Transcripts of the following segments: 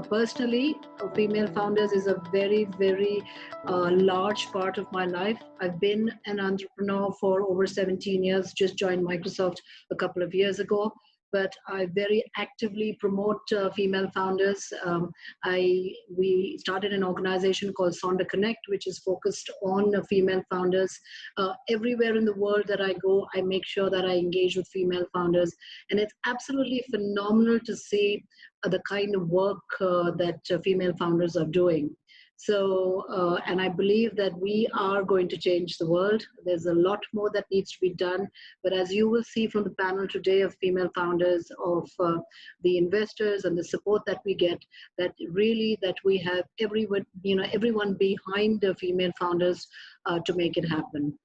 personally, female founders is a very, very large part of my life. I've been an entrepreneur for over 17 years, just joined Microsoft a couple of years ago. But I very actively promote female founders. We started an organization called Sonda Connect, which is focused on female founders. Everywhere in the world that I go, I make sure that I engage with female founders. And it's absolutely phenomenal to see the kind of work that female founders are doing. So, and I believe that we are going to change the world. There's a lot more that needs to be done. But as you will see from the panel today of female founders, of the investors and the support that we get, that really that we have everyone behind the female founders to make it happen.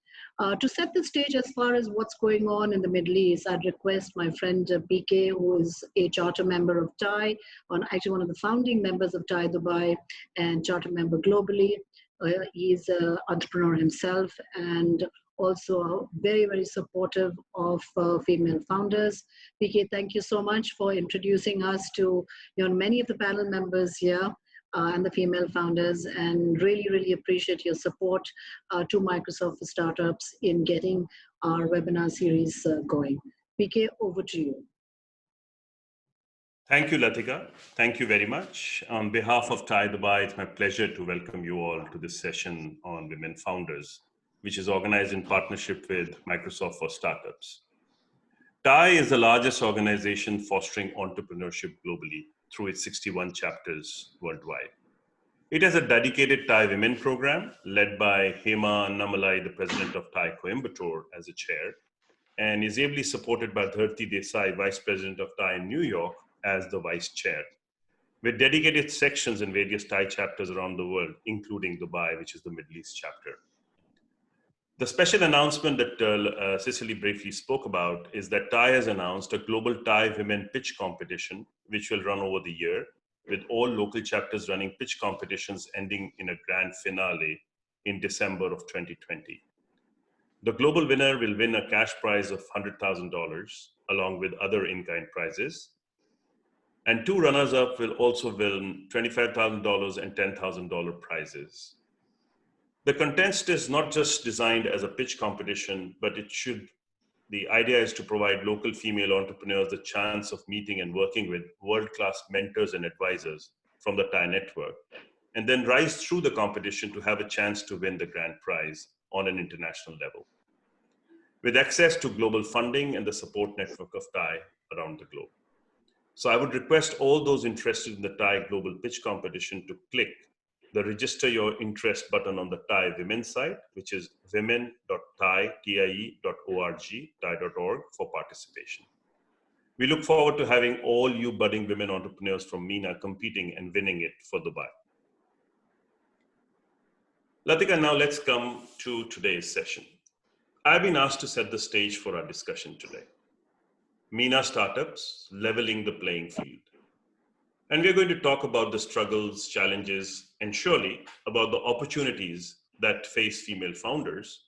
To set the stage as far as what's going on in the Middle East, I'd request my friend PK, who is a charter member of TiE, actually one of the founding members of TiE Dubai and charter member globally. He's an entrepreneur himself and also very, very supportive of female founders. PK, thank you so much for introducing us to many of the panel members here. And the female founders, and really, really appreciate your support to Microsoft for Startups in getting our webinar series going. PK, over to you. Thank you, Latika. Thank you very much. On behalf of TiE Dubai, it's my pleasure to welcome you all to this session on women founders, which is organized in partnership with Microsoft for Startups. TiE is the largest organization fostering entrepreneurship globally through its 61 chapters worldwide. It has a dedicated TiE Women program led by Hema Annamalai, the president of TiE Coimbatore, as a chair, and is ably supported by Dharti Desai, vice president of TiE in New York, as the vice chair, with dedicated sections in various TiE chapters around the world, including Dubai, which is the Middle East chapter. The special announcement that Cicely briefly spoke about is that TiE has announced a global TiE Women Pitch Competition, which will run over the year, with all local chapters running pitch competitions ending in a grand finale in December of 2020. The global winner will win a cash prize of $100,000 along with other in-kind prizes. And two runners-up will also win $25,000 and $10,000 prizes. The contest is not just designed as a pitch competition, but the idea is to provide local female entrepreneurs the chance of meeting and working with world-class mentors and advisors from the TiE network, and then rise through the competition to have a chance to win the grand prize on an international level, with access to global funding and the support network of TiE around the globe. So I would request all those interested in the TiE Global Pitch Competition to click the register your interest button on the TiE Women site, which is women.tie.org for participation. We look forward to having all you budding women entrepreneurs from MENA competing and winning it for Dubai. Latika, now let's come to today's session. I've been asked to set the stage for our discussion today. MENA startups leveling the playing field. And we're going to talk about the struggles, challenges, and surely about the opportunities that face female founders,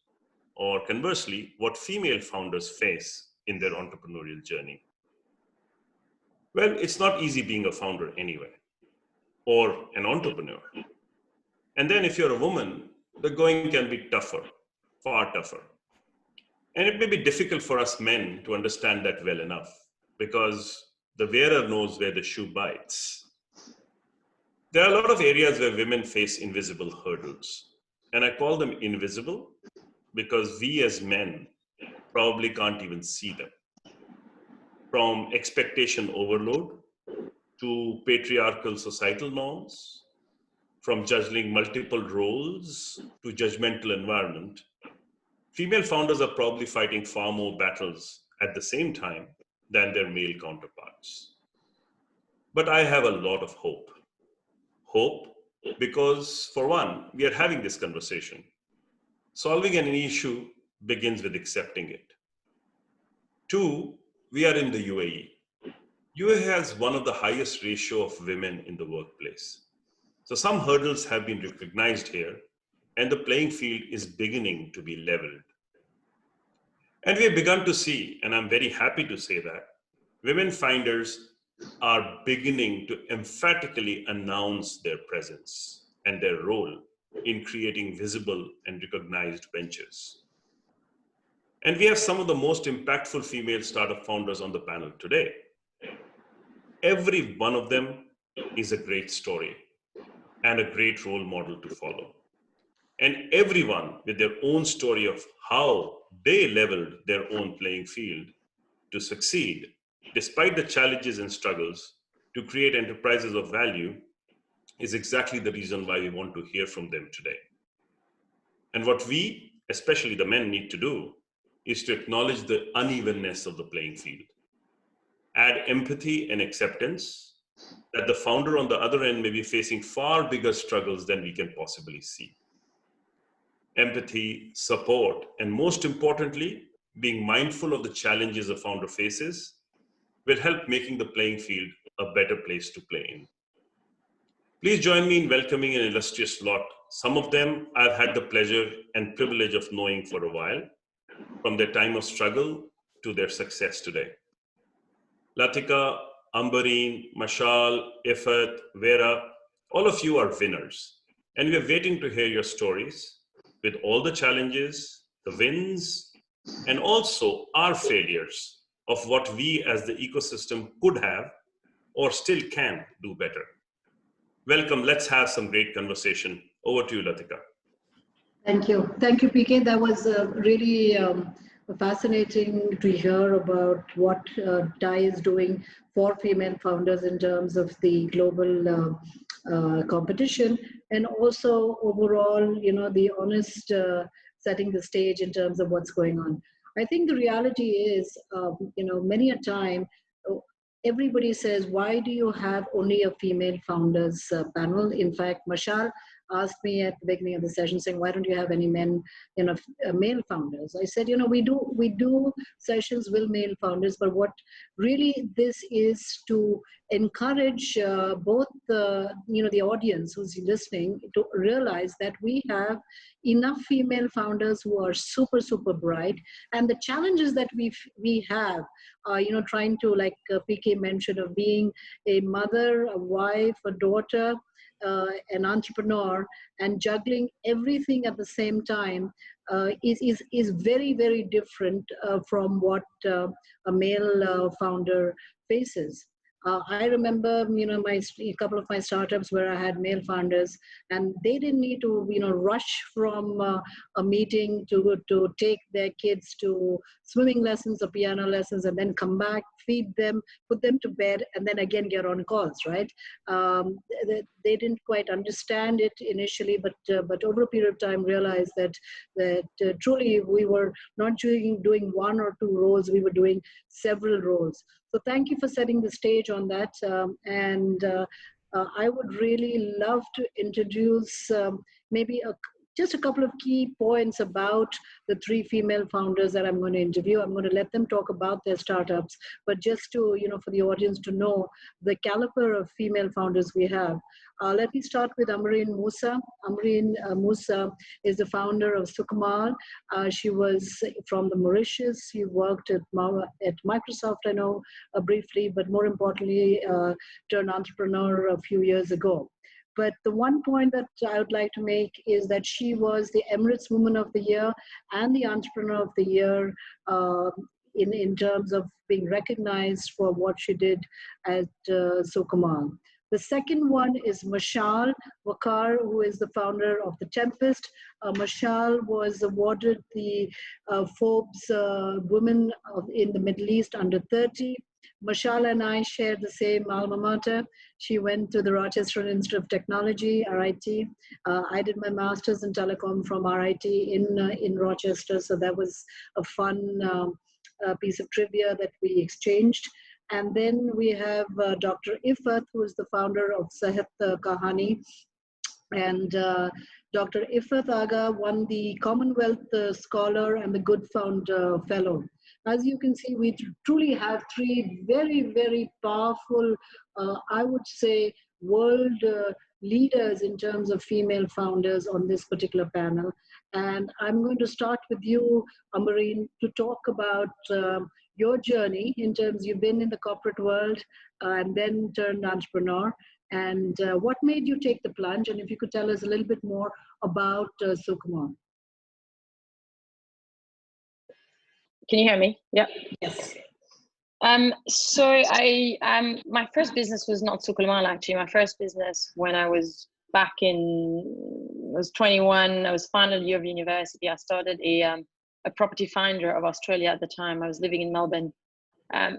or conversely, what female founders face in their entrepreneurial journey. Well, it's not easy being a founder anyway, or an entrepreneur. And then if you're a woman, the going can be tougher, far tougher. And it may be difficult for us men to understand that well enough, because the wearer knows where the shoe bites. There are a lot of areas where women face invisible hurdles. And I call them invisible because we as men probably can't even see them. From expectation overload to patriarchal societal norms, from juggling multiple roles to judgmental environment, female founders are probably fighting far more battles at the same time than their male counterparts. But I have a lot of hope. Hope because, for one, we are having this conversation. Solving an issue begins with accepting it. Two, we are in the UAE. UAE has one of the highest ratio of women in the workplace. So some hurdles have been recognized here, and the playing field is beginning to be leveled. And we have begun to see, and I'm very happy to say that, women founders are beginning to emphatically announce their presence and their role in creating visible and recognized ventures. And we have some of the most impactful female startup founders on the panel today. Every one of them is a great story and a great role model to follow. And everyone with their own story of how they leveled their own playing field to succeed, despite the challenges and struggles, to create enterprises of value is exactly the reason why we want to hear from them today. And what we, especially the men, need to do is to acknowledge the unevenness of the playing field, add empathy and acceptance that the founder on the other end may be facing far bigger struggles than we can possibly see. Empathy, support, and most importantly, being mindful of the challenges a founder faces will help making the playing field a better place to play in. Please join me in welcoming an illustrious lot. Some of them I've had the pleasure and privilege of knowing for a while, from their time of struggle to their success today. Latika, Ambareen, Mashal, Ifat, Vera, all of you are winners. And we are waiting to hear your stories with all the challenges, the wins, and also our failures of what we as the ecosystem could have or still can do better. Welcome. Let's have some great conversation. Over to you, Latika. Thank you. Thank you, PK. That was really fascinating to hear about what TiE is doing for female founders in terms of the global competition, and also overall, the honest setting the stage in terms of what's going on. I think the reality is, many a time, everybody says, why do you have only a female founders panel? In fact, Mashal asked me at the beginning of the session saying, why don't you have any male founders? I said, we do sessions with male founders, but what really this is to encourage both the audience who's listening to realize that we have enough female founders who are super, super bright. And the challenges that we have, trying to, like PK mentioned, of being a mother, a wife, a daughter, an entrepreneur, and juggling everything at the same time is very, very different from what a male founder faces. I remember, a couple of my startups where I had male founders, and they didn't need to, rush from a meeting to take their kids to swimming lessons or piano lessons, and then come back, feed them, put them to bed, and then again get on calls, right? They didn't quite understand it initially, but over a period of time realized that truly we were not doing one or two roles, we were doing several roles. So thank you for setting the stage on that. I would really love to introduce maybe just a couple of key points about the three female founders that I'm going to interview. I'm going to let them talk about their startups, but just to, for the audience to know the caliber of female founders we have. Let me start with Ambareen Musa. Ambareen Musa is the founder of Sukumar. She was from the Mauritius. She worked at Microsoft, I know, briefly, but more importantly, turned entrepreneur a few years ago. But the one point that I would like to make is that she was the Emirates Woman of the Year and the Entrepreneur of the Year in terms of being recognized for what she did at Sukumar. The second one is Mashal Wakar, who is the founder of The Tempest. Mashal was awarded the Forbes Women in the Middle East under 30. Mashal and I share the same alma mater. She went to the Rochester Institute of Technology, RIT. I did my master's in telecom from RIT in Rochester, so that was a fun piece of trivia that we exchanged. And then we have Dr. Ifat, who is the founder of Sahat Kahani. And Dr. Ifat Aga won the Commonwealth Scholar and the Good Found Fellow. As you can see, we truly have three very, very powerful, I would say, world leaders in terms of female founders on this particular panel. And I'm going to start with you, Ambareen, to talk about your journey in terms you've been in the corporate world and then turned entrepreneur, and what made you take the plunge? And if you could tell us a little bit more about Sukumar. Can you hear me? Yeah. Yes. So my first business was not Sukumar actually. My first business when I was back in, I was 21, I was final year of university. I started a property finder of Australia at the time. I was living in Melbourne.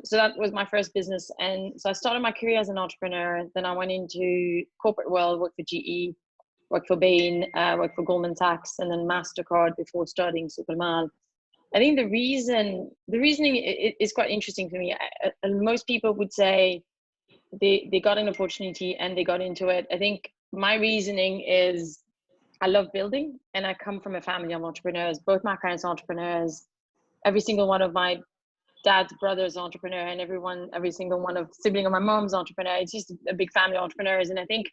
So that was my first business. And so I started my career as an entrepreneur. Then I went into corporate world, worked for GE, worked for Bain, worked for Goldman Sachs, and then MasterCard before starting Sukumar. I think the reasoning is quite interesting for me. Most people would say they got an opportunity and they got into it. I think my reasoning is I love building, and I come from a family of entrepreneurs. Both my parents are entrepreneurs. Every single one of my dad's brothers are entrepreneur, and every single one of sibling of my mom's entrepreneur. It's just a big family of entrepreneurs, and I think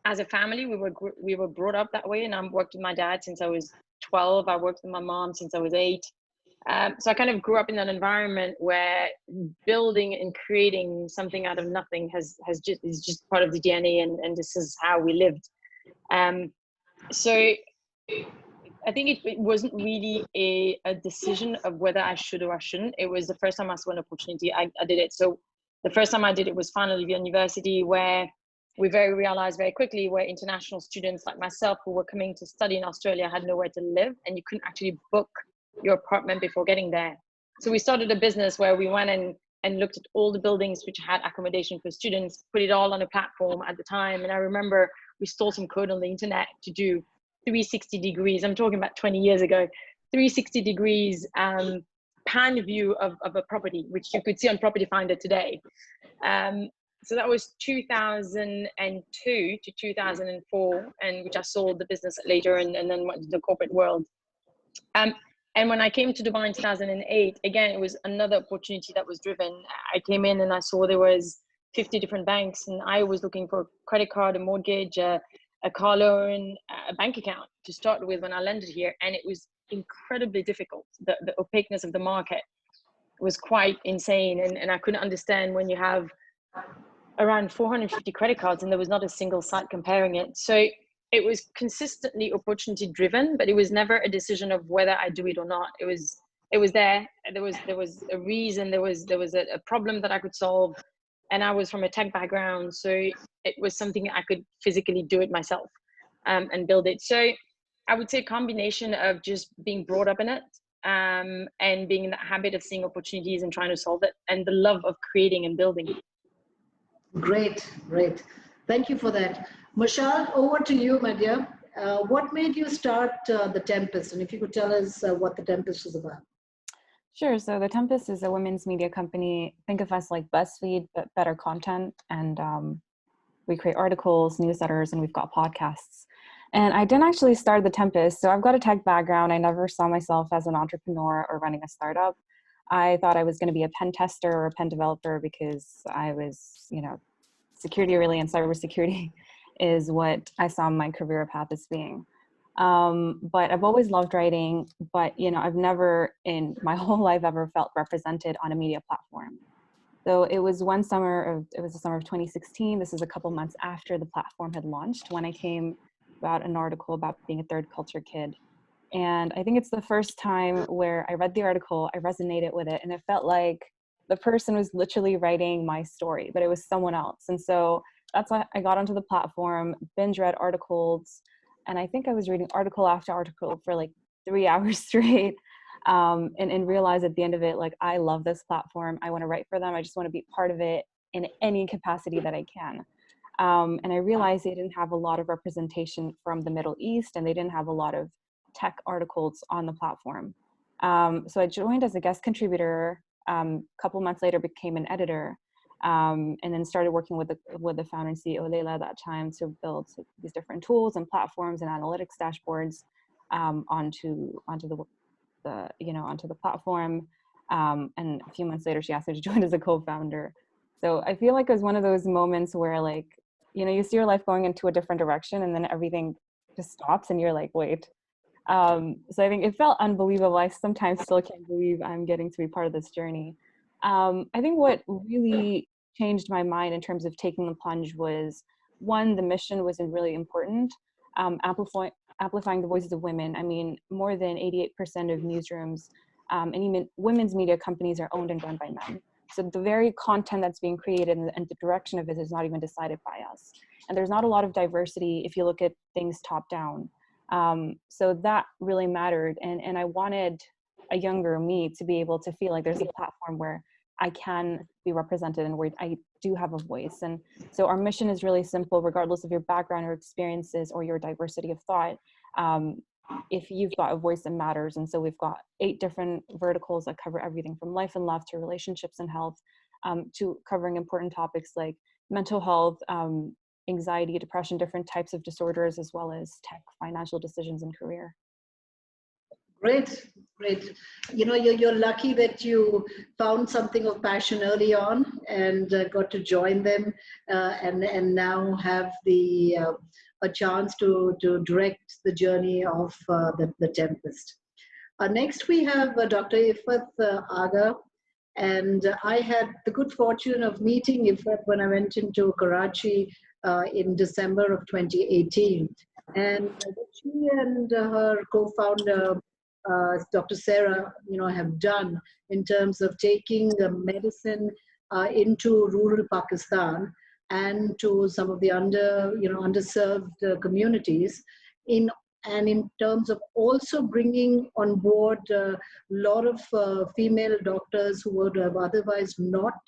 as a family we were brought up that way. And I've worked with my dad since I was 12. I worked with my mom since I was 8. So I kind of grew up in an environment where building and creating something out of nothing is just part of the DNA, and this is how we lived. So I think it wasn't really a decision of whether I should or I shouldn't. It was the first time I saw an opportunity, I did it. So the first time I did it was final year university, where we realized very quickly where international students like myself who were coming to study in Australia had nowhere to live, and you couldn't actually book your apartment before getting there. So we started a business where we went and looked at all the buildings which had accommodation for students, put it all on a platform at the time. And I remember we stole some code on the internet to do 360 degrees. I'm talking about 20 years ago, 360 degrees pan view of a property, which you could see on Property Finder today. So that was 2002 to 2004, and which I sold the business later and then went to the corporate world. And when I came to Dubai in 2008, again, it was another opportunity that was driven. I came in and I saw there was 50 different banks, and I was looking for a credit card, a mortgage, a car loan, a bank account to start with when I landed here. And it was incredibly difficult. The opaqueness of the market was quite insane. And I couldn't understand when you have around 450 credit cards and there was not a single site comparing it. So it was consistently opportunity driven, but it was never a decision of whether I do it or not. It was there. There was a reason. There was a problem that I could solve, and I was from a tech background, so it was something I could physically do it myself and build it. So I would say a combination of just being brought up in it and being in that habit of seeing opportunities and trying to solve it, and the love of creating and building. Great. Thank you for that. Mashal, over to you, my dear. What made you start The Tempest? And if you could tell us what The Tempest is about. Sure. So The Tempest is a women's media company. Think of us like BuzzFeed, but better content. And we create articles, newsletters, and we've got podcasts. And I didn't actually start The Tempest. So I've got a tech background. I never saw myself as an entrepreneur or running a startup. I thought I was going to be a pen tester or a pen developer because I was, security really, and cybersecurity is what I saw my career path as being. But I've always loved writing, but I've never in my whole life ever felt represented on a media platform. So it was the summer of 2016. This is a couple months after the platform had launched when I came about an article about being a third culture kid. And I think it's the first time where I read the article, I resonated with it, and it felt like the person was literally writing my story, but it was someone else. And so that's why I got onto the platform, binge read articles, and I think I was reading article after article for like 3 hours straight, and realized at the end of it, like, I love this platform. I want to write for them. I just want to be part of it in any capacity that I can. And I realized they didn't have a lot of representation from the Middle East, and they didn't have a lot of tech articles on the platform. So I joined as a guest contributor. A couple months later became an editor, and then started working with the founder and CEO Leila at that time to build these different tools and platforms and analytics dashboards onto the platform. And a few months later, she asked me to join as a co-founder. So I feel like it was one of those moments where, like, you see your life going into a different direction, and then everything just stops, and you're like, wait, So I think it felt unbelievable. I sometimes still can't believe I'm getting to be part of this journey. I think what really changed my mind in terms of taking the plunge was, one, the mission was really important, amplifying the voices of women. I mean, more than 88% of newsrooms and even women's media companies are owned and run by men. So the very content that's being created and the direction of it is not even decided by us. And there's not a lot of diversity if you look at things top down. So that really mattered. And I wanted a younger me to be able to feel like there's a platform where I can be represented and where I do have a voice. And so our mission is really simple, regardless of your background or experiences or your diversity of thought. If you've got a voice that matters. And so we've got 8 different verticals that cover everything from life and love to relationships and health, to covering important topics like mental health, anxiety, depression, different types of disorders, as well as tech, financial decisions, and career. Great, great. You know, you're lucky that you found something of passion early on and got to join them, and now have the a chance to direct the journey of the Tempest. Next, we have Dr. Ifat Aga, and I had the good fortune of meeting Ifat when I went into Karachi in December of 2018. And what she and her co-founder, Dr. Sarah, you know, have done in terms of taking the medicine into rural Pakistan and to some of the underserved communities, and in terms of also bringing on board a lot of female doctors who would have otherwise not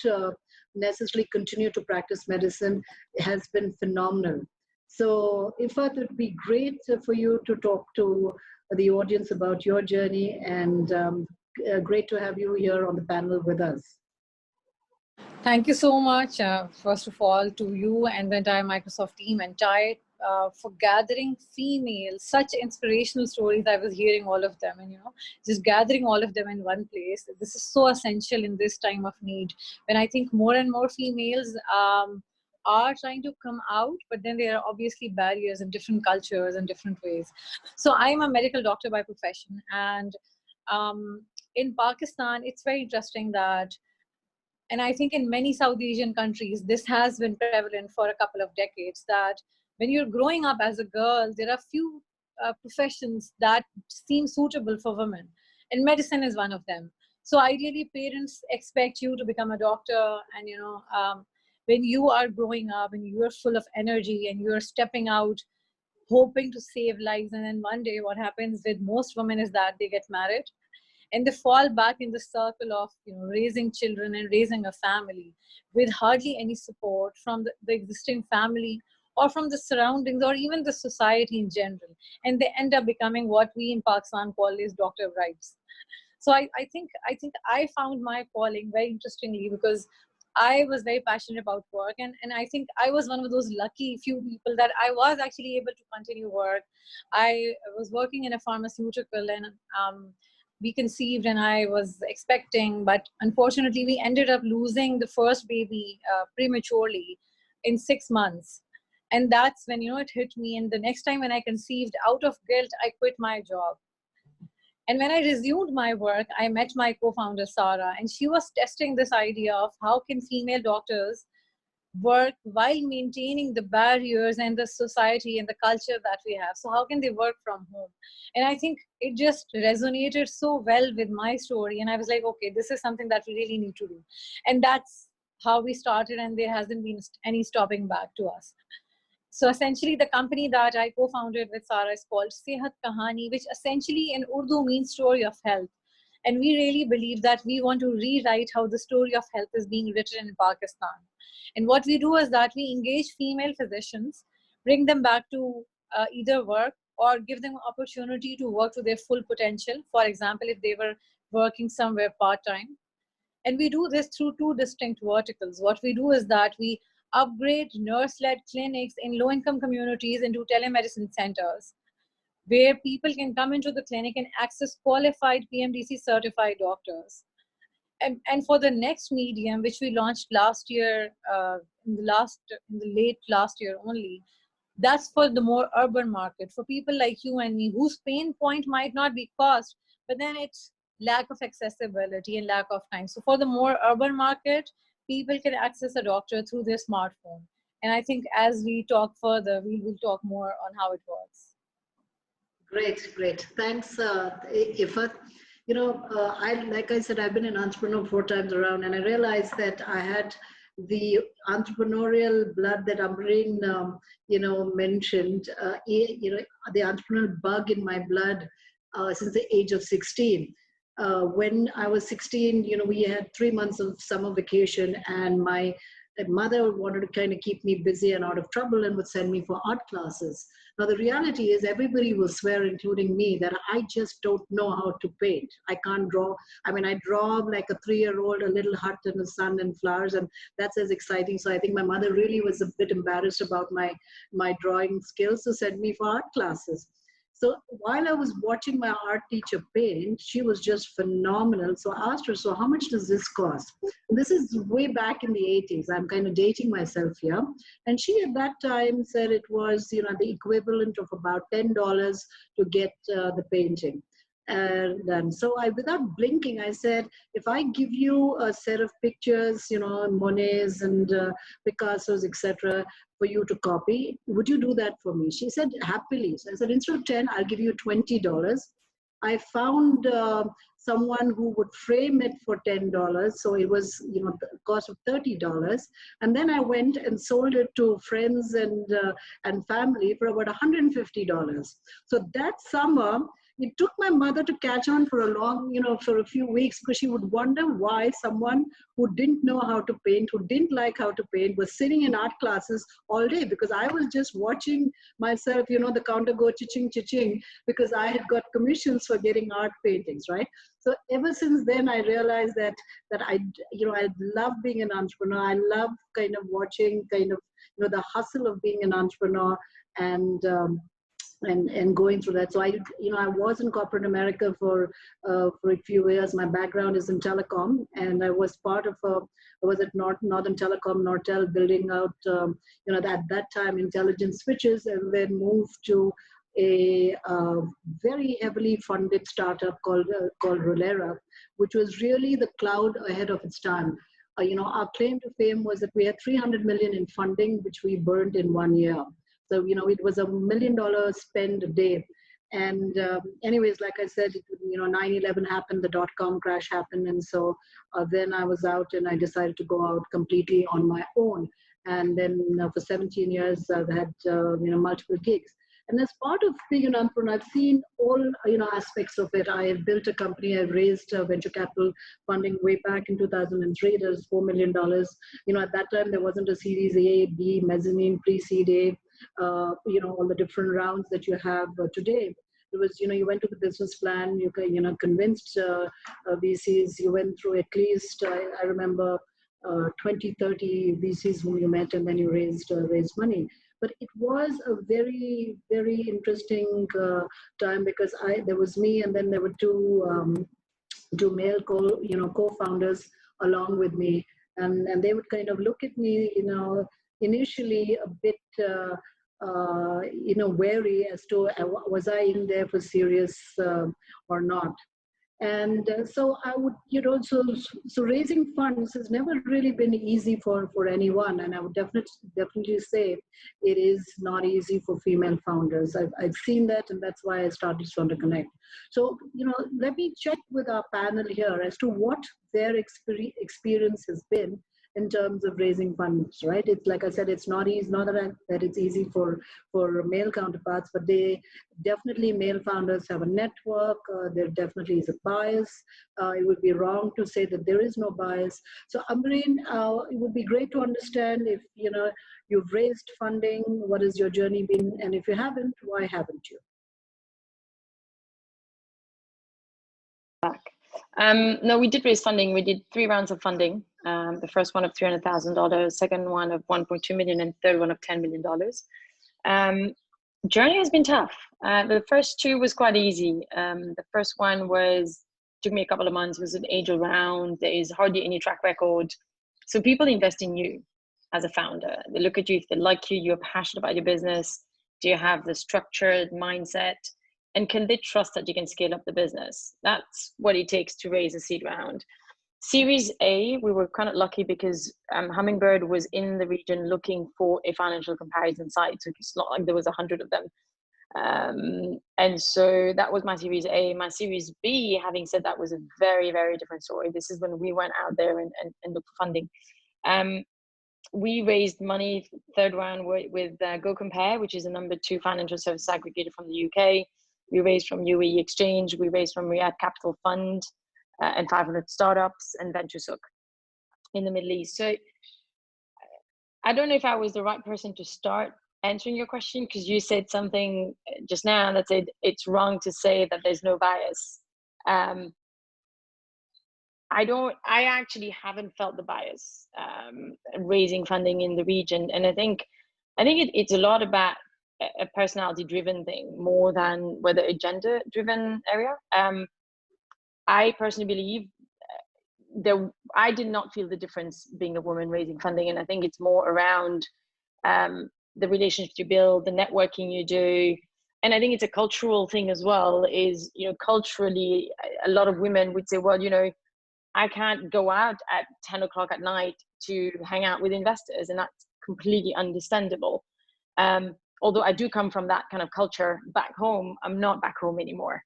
necessarily continue to practice medicine, has been phenomenal. So, Ifat, it would be great for you to talk to the audience about your journey, and great to have you here on the panel with us. Thank you so much, first of all, to you and the entire Microsoft team and TiE for gathering females, such inspirational stories. I was hearing all of them, and just gathering all of them in one place. This is so essential in this time of need, when I think more and more females are trying to come out, but then there are obviously barriers in different cultures and different ways. So I am a medical doctor by profession, and in Pakistan, it's very interesting that, and I think in many South Asian countries, this has been prevalent for a couple of decades, that when you're growing up as a girl, there are few professions that seem suitable for women, and medicine is one of them. So ideally, parents expect you to become a doctor, and when you are growing up and you are full of energy and you are stepping out, hoping to save lives, and then one day what happens with most women is that they get married, and they fall back in the circle of raising children and raising a family with hardly any support from the existing family or from the surroundings or even the society in general, and they end up becoming what we in Pakistan call is doctor brides. So I think I found my calling very interestingly, because I was very passionate about work, and I think I was one of those lucky few people that I was actually able to continue work. I was working in a pharmaceutical, and we conceived and I was expecting, but unfortunately we ended up losing the first baby prematurely in 6 months. And that's when, it hit me. And the next time when I conceived, out of guilt, I quit my job. And when I resumed my work, I met my co-founder, Sarah, and she was testing this idea of how can female doctors work while maintaining the barriers and the society and the culture that we have. So how can they work from home? And I think it just resonated so well with my story. And I was like, okay, this is something that we really need to do. And that's how we started, and there hasn't been any stopping back to us. So essentially, the company that I co-founded with Sarah is called Sehat Kahani, which essentially in Urdu means story of health. And we really believe that we want to rewrite how the story of health is being written in Pakistan. And what we do is that we engage female physicians, bring them back to either work or give them opportunity to work to their full potential. For example, if they were working somewhere part-time. And we do this through 2 distinct verticals. What we do is that we upgrade nurse-led clinics in low-income communities into telemedicine centers, where people can come into the clinic and access qualified PMDC certified doctors. And for the next medium, which we launched last year, in the late last year only, That's for the more urban market. For people like you and me, whose pain point might not be cost, but then it's lack of accessibility and lack of time. So for the more urban market, people can access a doctor through their smartphone. And I think as we talk further, we will talk more on how it works. Great, great. Thanks, Ifat. Like I said, I've been an entrepreneur 4 times around, and I realized that I had the entrepreneurial blood that Amreen, mentioned. The entrepreneurial bug in my blood since the age of 16. When I was 16, we had 3 months of summer vacation, and my mother wanted to kind of keep me busy and out of trouble and would send me for art classes. Now, the reality is everybody will swear, including me, that I just don't know how to paint. I can't draw. I mean, I draw like a 3-year-old, a little hut and the sun and flowers, and that's as exciting. So I think my mother really was a bit embarrassed about my drawing skills to send me for art classes. So while I was watching my art teacher paint, she was just phenomenal. So I asked her, so how much does this cost? And this is way back in the 80s. I'm kind of dating myself here. And she at that time said it was, the equivalent of about $10 to get the painting. And so without blinking, I said, if I give you a set of pictures, Monets and Picassos, etc., for you to copy, would you do that for me? She said, happily. So I said, instead of 10, I'll give you $20. I found someone who would frame it for $10. So it was, the cost of $30. And then I went and sold it to friends and family for about $150. So that summer, it took my mother to catch on for for a few weeks, because she would wonder why someone who didn't know how to paint, who didn't like how to paint, was sitting in art classes all day, because I was just watching myself, the counter go cha-ching, cha-ching, because I had got commissions for getting art paintings, right? So ever since then, I realized that I love being an entrepreneur. I love kind of watching the hustle of being an entrepreneur and going through that. So I was in corporate America for a few years. My background is in telecom, and I was part of I was at Northern Telecom, Nortel, building out at that time intelligence switches, and then moved to a very heavily funded startup called Rolera, which was really the cloud ahead of its time. Our claim to fame was that we had 300 million in funding, which we burned in 1 year. So, it was $1 million spend a day. And anyways, like I said, 9/11 happened, the dot-com crash happened. And so then I was out and I decided to go out completely on my own. And then for 17 years, I've had, multiple gigs. And as part of being an entrepreneur, I've seen all, aspects of it. I have built a company. I've raised venture capital funding way back in 2003. There was $4 million. At that time, there wasn't a Series A, B, mezzanine, pre-seed A, all the different rounds that you have today. It was, you went to the business plan, you convinced VCs, you went through at least, I remember, 20, 30 VCs whom you met, and then you raised money. But it was a very, very interesting time, because there was me, and then there were two male co-founders along with me, and they would kind of look at me, initially a bit wary as to was I in there for serious or not. And so I would, so raising funds has never really been easy for anyone. And I would definitely say it is not easy for female founders. I've seen that, and that's why I started Sonda Connect. So, let me check with our panel here as to what their experience has been in terms of raising funds, right? It's like I said, it's not easy, not that it's easy for male counterparts, but male founders have a network. There definitely is a bias. It would be wrong to say that there is no bias. So Amreen, it would be great to understand if, you've raised funding, what has your journey been? And if you haven't, why haven't you? No, we did raise funding. We did 3 rounds of funding. The first one of $300,000, second one of 1.2 million, and third one of $10 million. Journey has been tough. The first 2 was quite easy. The first one took me a couple of months, was an angel round. There is hardly any track record. So people invest in you as a founder. They look at you, if they like you, you're passionate about your business, Do you have the structured mindset? And can they trust that you can scale up the business? That's what it takes to raise a seed round. Series A, we were kind of lucky because Hummingbird was in the region looking for a financial comparison site. So it's not like there was 100 of them. And so that was my Series A. My Series B, having said that, was a very, very different story. This is when we went out there and looked for funding. We raised money, third round, with Go Compare, which is a #2 financial service aggregator from the UK. We raised from UAE Exchange. We raised from Riyadh Capital Fund and 500 startups and VentureSook in the Middle East. So I don't know if I was the right person to start answering your question, because you said something just now that said it's wrong to say that there's no bias. I actually haven't felt the bias raising funding in the region. And I think it's a lot about a personality driven thing more than whether a gender driven area. I personally believe I did not feel the difference being a woman raising funding. And I think it's more around the relationships you build, the networking you do. And I think it's a cultural thing as well, is, culturally, a lot of women would say, well, I can't go out at 10 o'clock at night to hang out with investors. And that's completely understandable. Although I do come from that kind of culture back home, I'm not back home anymore.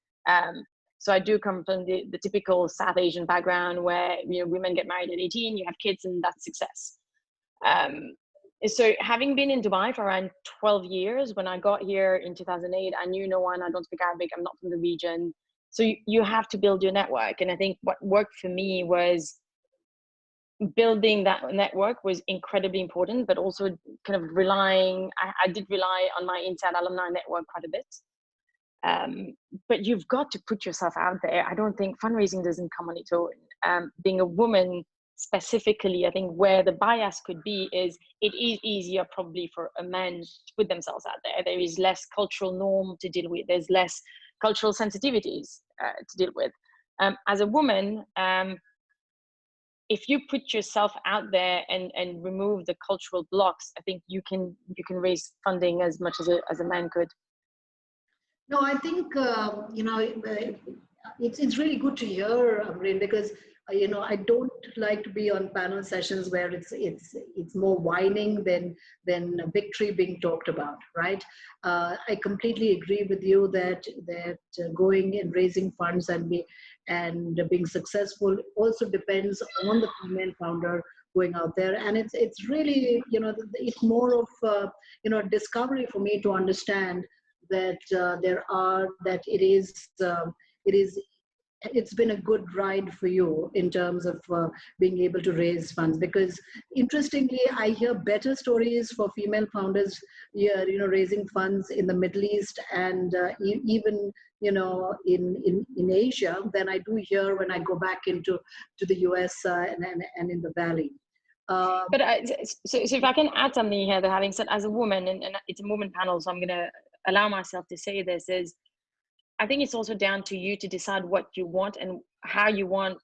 So I do come from the typical South Asian background where, women get married at 18, you have kids, and that's success. So having been in Dubai for around 12 years, when I got here in 2008, I knew no one, I don't speak Arabic, I'm not from the region. So you have to build your network. And I think what worked for me was building that network was incredibly important, but also kind of I did rely on my inside alumni network quite a bit. But you've got to put yourself out there. I don't think fundraising doesn't come on its own. Being a woman specifically, I think where the bias could be is it is easier probably for a man to put themselves out there. There is less cultural norm to deal with. There's less cultural sensitivities to deal with. As a woman, if you put yourself out there and remove the cultural blocks, I think you can raise funding as much as a man could. No, I think it's really good to hear, Amreen, because I don't like to be on panel sessions where it's more whining than victory being talked about, right? I completely agree with you that going and raising funds and being successful also depends on the female founder going out there, and it's really it's more of discovery for me to understand that it's been a good ride for you in terms of being able to raise funds. Because interestingly, I hear better stories for female founders here, raising funds in the Middle East and even in Asia than I do here when I go back into the US and in the Valley. But so if I can add something here, that having said, as a woman, and it's a woman panel, so I'm going to allow myself to say this, is I think it's also down to you to decide what you want and how you want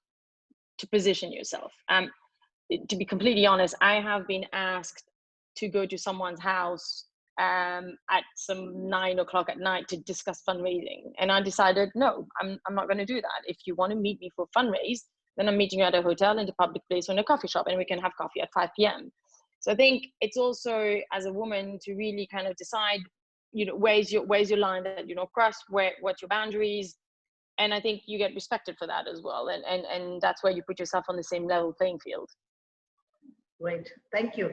to position yourself. To be completely honest, I have been asked to go to someone's house at some 9 o'clock at night to discuss fundraising. And I decided, no, I'm not going to do that. If you want to meet me for fundraise, then I'm meeting you at a hotel, in a public place, or in a coffee shop, and we can have coffee at 5 p.m. So I think it's also, as a woman, to really kind of decide, where's your line that cross, what's your boundaries, and I think you get respected for that as well, and that's where you put yourself on the same level playing field. Great, thank you.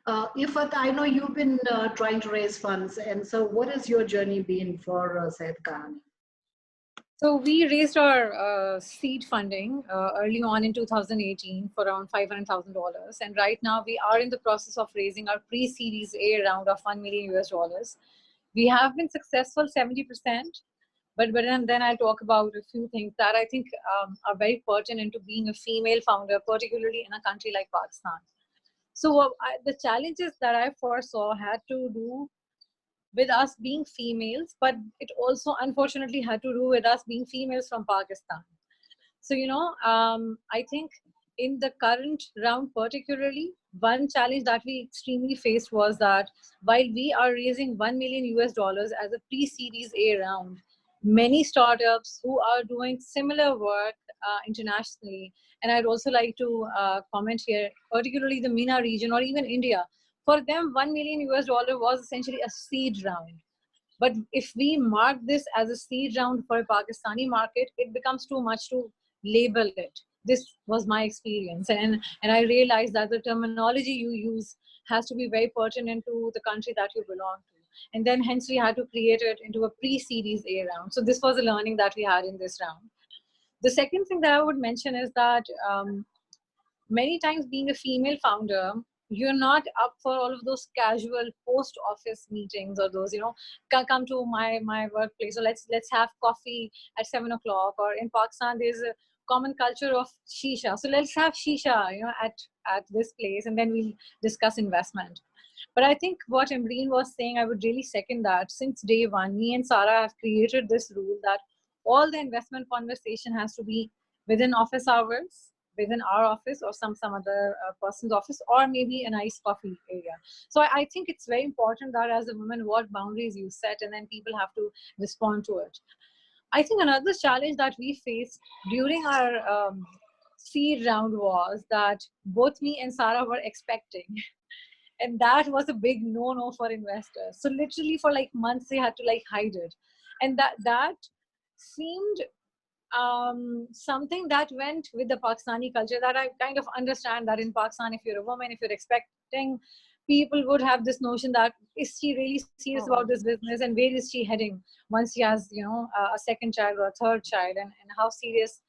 Ifat, I know you've been trying to raise funds, and so what has your journey been for Syed Kahani? So we raised our seed funding early on in 2018 for around $500,000, and right now we are in the process of raising our pre-Series A round of $1 million US. We have been successful 70%, but then I'll talk about a few things that I think are very pertinent to being a female founder, particularly in a country like Pakistan. So the challenges that I foresaw had to do with us being females, but it also unfortunately had to do with us being females from Pakistan. So, I think in the current round particularly, one challenge that we extremely faced was that while we are raising $1 million US as a pre-series A round, many startups who are doing similar work internationally, and I'd also like to comment here, particularly the MENA region or even India, for them $1 million US was essentially a seed round. But if we mark this as a seed round for a Pakistani market, it becomes too much to label it. This was my experience. And I realized that the terminology you use has to be very pertinent to the country that you belong to. And then hence we had to create it into a pre-series A round. So this was a learning that we had in this round. The second thing that I would mention is that many times being a female founder, you're not up for all of those casual post office meetings or those, come to my workplace, or let's have coffee at 7 o'clock. Or in Pakistan there's a common culture of shisha, so let's have shisha at this place, and then we'll discuss investment. But I think what Imreen was saying, I would really second that. Since day one, me and Sarah have created this rule that all the investment conversation has to be within office hours, within our office or some other person's office, or maybe a nice coffee area. So I think it's very important that as a woman, what boundaries you set, and then people have to respond to it. I think another challenge that we faced during our seed round was that both me and Sarah were expecting. And that was a big no-no for investors. So literally for like months, they had to like hide it. And that seemed something that went with the Pakistani culture, that I kind of understand that in Pakistan, if you're a woman, if you're expecting, people would have this notion that, is she really serious about this business, and where is she heading once she has, a second child or a third child, and how seriously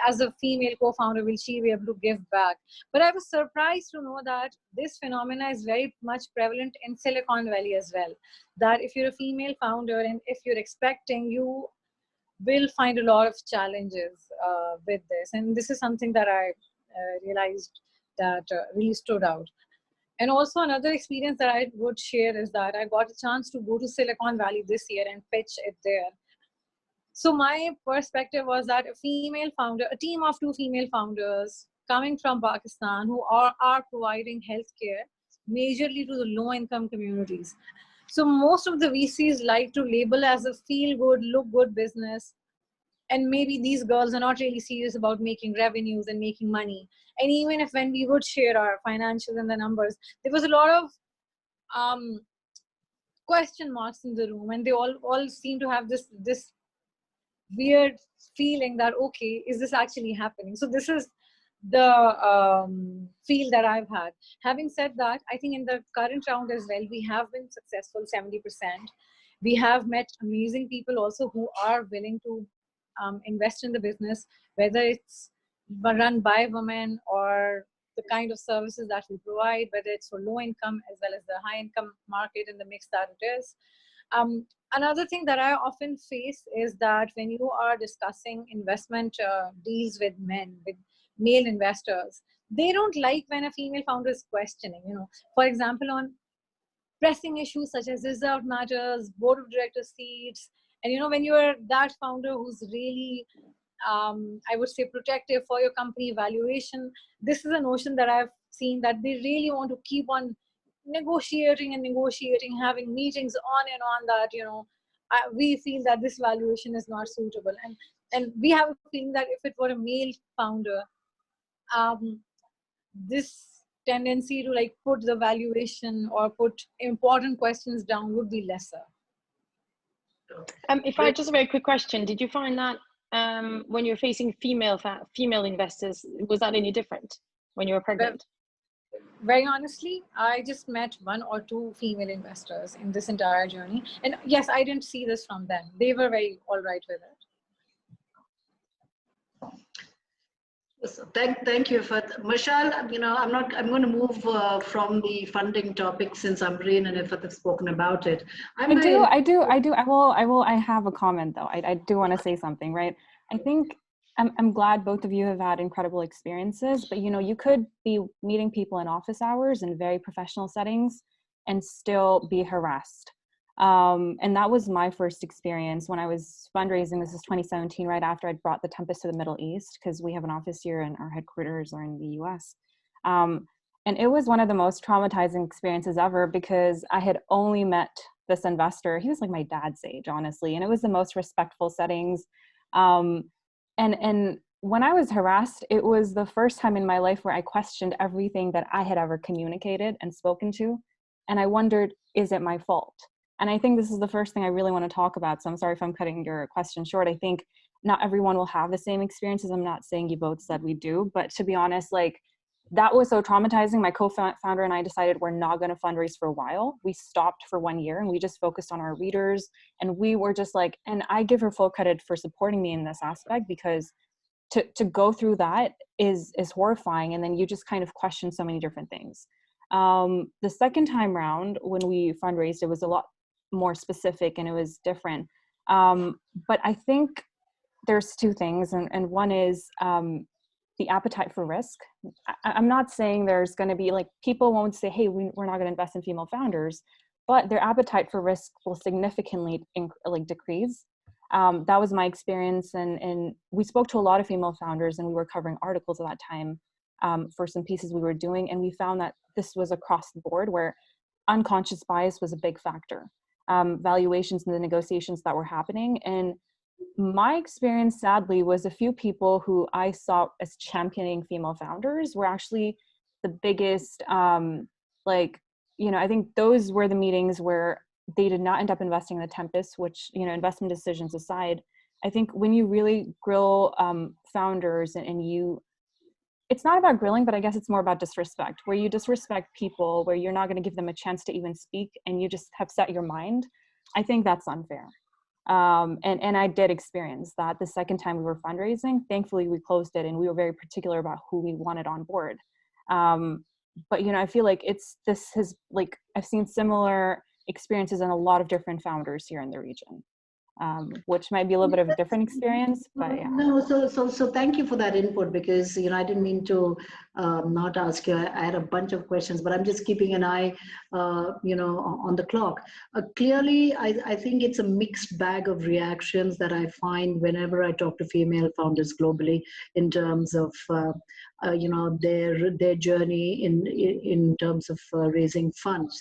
as a female co-founder will she be able to give back. But I was surprised to know that this phenomena is very much prevalent in Silicon Valley as well, that if you're a female founder and if you're expecting, you will find a lot of challenges with this. And this is something that I realized that really stood out. And also another experience that I would share is that I got a chance to go to Silicon Valley this year and pitch it there. So my perspective was that a female founder, a team of 2 female founders coming from Pakistan who are providing healthcare majorly to the low-income communities. So most of the VCs like to label as a feel-good, look-good business. And maybe these girls are not really serious about making revenues and making money. And even if when we would share our financials and the numbers, there was a lot of question marks in the room. And they all seem to have this weird feeling that, okay, is this actually happening? So this is the feel that I've had. Having said that, I think in the current round as well, we have been successful 70%. We have met amazing people also who are willing to invest in the business, whether it's run by women or the kind of services that we provide, whether it's for low income as well as the high income market and the mix that it is. Another thing that I often face is that when you are discussing investment deals with men, with male investors, they don't like when a female founder is questioning, for example, on pressing issues such as result matters, board of directors seats. And when you're that founder who's really, I would say, protective for your company valuation, this is a notion that I've seen, that they really want to keep on negotiating, having meetings on and on, that we feel that this valuation is not suitable, and we have a feeling that if it were a male founder, this tendency to like put the valuation or put important questions down would be lesser. If I just a very quick question, did you find that when you're facing female investors, was that any different when you were pregnant? Very honestly, I just met 1 or 2 female investors in this entire journey. And yes, I didn't see this from them. They were very all right with it. So thank you for Mashal. I'm going to move from the funding topic, since Amreen and Ifat have spoken about it. I have a comment though. I do want to say something, right? I think I'm glad both of you have had incredible experiences, but you could be meeting people in office hours in very professional settings and still be harassed. And that was my first experience when I was fundraising. This is 2017, right after I'd brought the Tempest to the Middle East, because we have an office here and our headquarters are in the US. And it was one of the most traumatizing experiences ever, because I had only met this investor. He was like my dad's age, honestly, and it was the most respectful settings. And when I was harassed, it was the first time in my life where I questioned everything that I had ever communicated and spoken to. And I wondered, is it my fault? And I think this is the first thing I really want to talk about. So I'm sorry if I'm cutting your question short. I think not everyone will have the same experiences. I'm not saying you both said we do, but to be honest, like, that was so traumatizing. My co-founder and I decided we're not going to fundraise for a while. We stopped for 1 year and we just focused on our readers. And we were just like, and I give her full credit for supporting me in this aspect, because to go through that is horrifying. And then you just kind of question so many different things. The second time round, when we fundraised, it was a lot more specific and it was different. But I think there's two things. And one is the appetite for risk. I'm not saying there's going to be, like, people won't say, hey, we're not going to invest in female founders, but their appetite for risk will significantly decrease. That was my experience. And we spoke to a lot of female founders and we were covering articles at that time for some pieces we were doing. And we found that this was across the board, where unconscious bias was a big factor. Valuations and the negotiations that were happening. And my experience, sadly, was a few people who I saw as championing female founders were actually the biggest, I think those were the meetings where they did not end up investing in the Tempest, which, investment decisions aside, I think when you really grill founders and you, it's not about grilling, but I guess it's more about disrespect, where you disrespect people, where you're not going to give them a chance to even speak and you just have set your mind. I think that's unfair. And I did experience that the second time we were fundraising. Thankfully, we closed it and we were very particular about who we wanted on board. But, I feel like I've seen similar experiences in a lot of different founders here in the region. Which might be a little bit of a different experience, but yeah. No, so thank you for that input, because I didn't mean to not ask you. I had a bunch of questions, but I'm just keeping an eye, on the clock. Clearly, I think it's a mixed bag of reactions that I find whenever I talk to female founders globally in terms of their journey in terms of raising funds.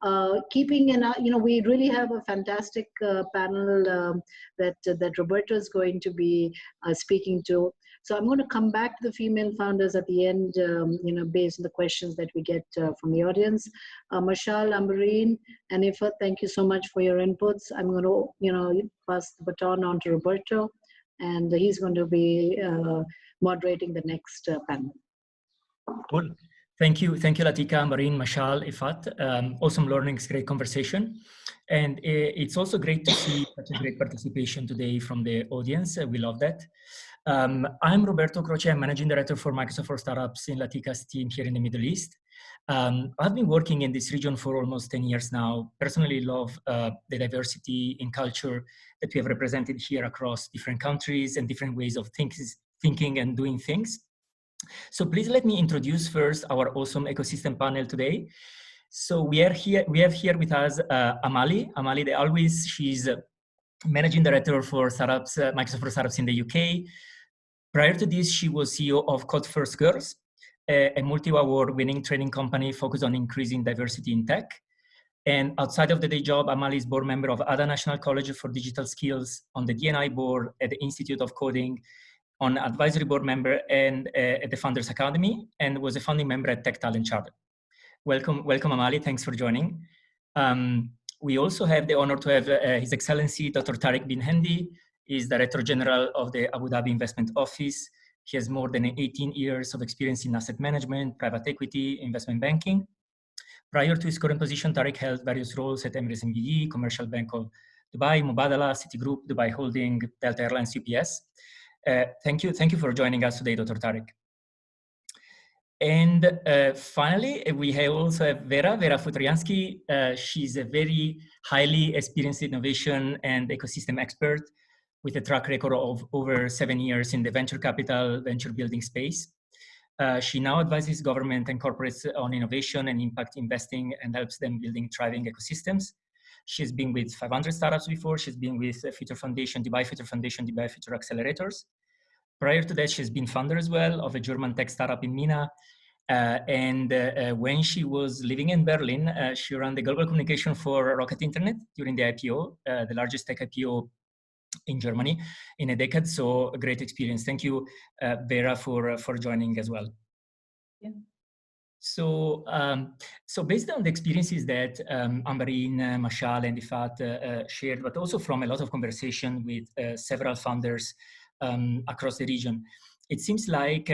We really have a fantastic panel that Roberto is going to be speaking to. So I'm going to come back to the female founders at the end, based on the questions that we get from the audience. Mashal, Ambereen, and Ifat, thank you so much for your inputs. I'm going to, pass the baton on to Roberto, and he's going to be moderating the next panel. Cool. Thank you, Latika, Marine, Mashal, Ifat. Awesome learnings, great conversation. And it's also great to see such a great participation today from the audience. We love that. I'm Roberto Croce. I'm Managing Director for Microsoft for Startups in Latika's team here in the Middle East. I've been working in this region for almost 10 years now. Personally love the diversity in culture that we have represented here across different countries and different ways of thinking and doing things. So please let me introduce first our awesome ecosystem panel today. So we have here with us Amali De Alwis. She's Managing Director for Startups, Microsoft for Startups in the UK. Prior to this, she was CEO of Code First Girls, a multi-award winning training company focused on increasing diversity in tech. And outside of the day job, Amali is board member of Ada National College for Digital Skills, on the D&I board at the Institute of Coding, on advisory board member and at the Founders Academy, and was a founding member at Tech Talent Charter. Welcome Amali, thanks for joining. We also have the honor to have His Excellency Dr. Tariq bin Hendi. He's Director General of the Abu Dhabi Investment Office. He has more than 18 years of experience in asset management, private equity, investment banking. Prior to his current position, Tariq held various roles at Emirates NBD, Commercial Bank of Dubai, Mubadala, Citigroup, Dubai Holding, Delta Airlines, UPS. Thank you for joining us today, Dr. Tariq. And finally, we also have Vera Futriansky. She's a very highly experienced innovation and ecosystem expert with a track record of over 7 years in the venture capital, venture building space. She now advises government and corporates on innovation and impact investing and helps them building thriving ecosystems. She's been with 500 startups before. She's been with Future Foundation, Dubai Future Foundation, Dubai Future Accelerators. Prior to that, she's been founder as well of a German tech startup in MENA. When she was living in Berlin, she ran the global communication for Rocket Internet during the IPO, the largest tech IPO in Germany in a decade. So a great experience. Thank you, Vera, for joining as well. Yeah. So, so based on the experiences that Ambereen, Mashal, and Ifat shared, but also from a lot of conversation with several founders across the region, it seems like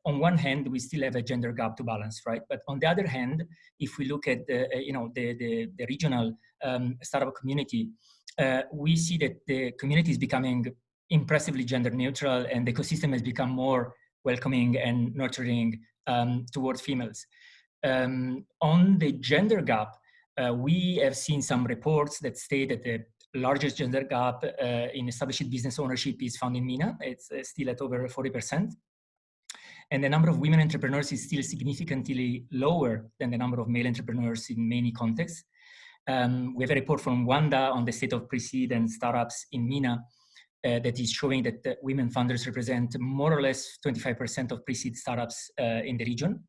on one hand we still have a gender gap to balance, right? But on the other hand, if we look at the regional startup community, we see that the community is becoming impressively gender neutral, and the ecosystem has become more welcoming and nurturing towards females. On the gender gap, we have seen some reports that state that the largest gender gap in established business ownership is found in MENA. It's still at over 40%. And the number of women entrepreneurs is still significantly lower than the number of male entrepreneurs in many contexts. We have a report from Wanda on the state of pre-seed and startups in MENA that is showing that women founders represent more or less 25% of pre-seed startups in the region.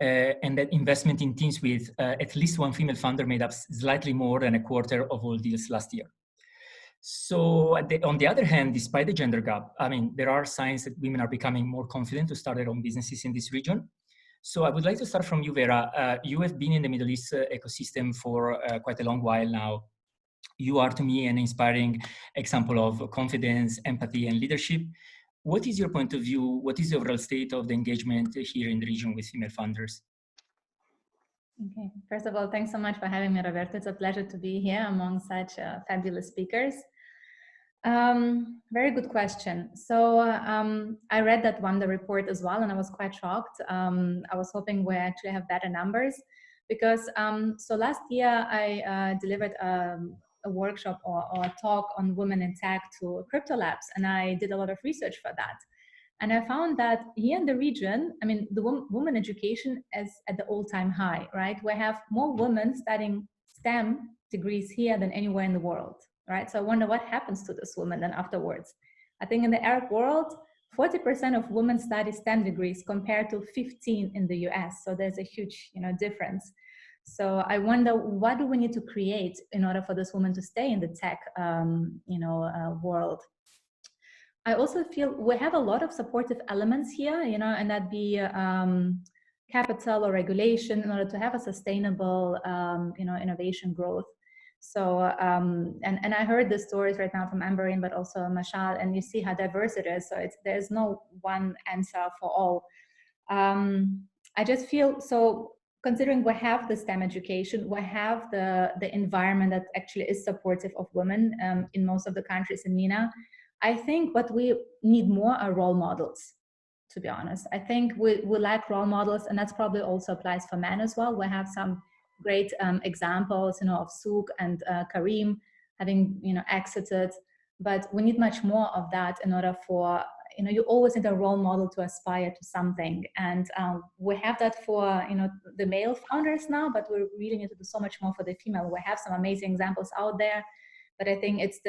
And that investment in teams with at least one female founder made up slightly more than a quarter of all deals last year. So on the other hand, despite the gender gap, I mean, there are signs that women are becoming more confident to start their own businesses in this region. So I would like to start from you, Vera. You have been in the Middle East ecosystem for quite a long while now. You are, to me, an inspiring example of confidence, empathy, and leadership. What is your point of view? What is the overall state of the engagement here in the region with female founders? Okay, first of all, thanks so much for having me, Roberto. It's a pleasure to be here among such fabulous speakers. Very good question. So I read that Wanda report as well, and I was quite shocked. I was hoping we actually have better numbers because so last year I delivered a workshop or a talk on women in tech to crypto labs, and I did a lot of research for that. And I found that here in the region, I mean, the women education is at the all-time high, right? We have more women studying STEM degrees here than anywhere in the world, right? So I wonder what happens to this women then afterwards. I think in the Arab world, 40% of women study STEM degrees compared to 15 in the US. So there's a huge, difference. So I wonder, what do we need to create in order for this woman to stay in the tech, world? I also feel we have a lot of supportive elements here, and that be capital or regulation in order to have a sustainable, innovation growth. So, and I heard the stories right now from Ambereen, but also Mashal, and you see how diverse it is. So there's no one answer for all. I just feel, so considering we have the STEM education, we have the environment that actually is supportive of women in most of the countries in MENA. I think what we need more are role models, to be honest. I think we lack role models, and that's probably also applies for men as well. We have some great examples, of Suk and Karim having, exited, but we need much more of that in order for, you always need a role model to aspire to something. And we have that for, the male founders now, but we really need to do so much more for the female. We have some amazing examples out there, but I think it's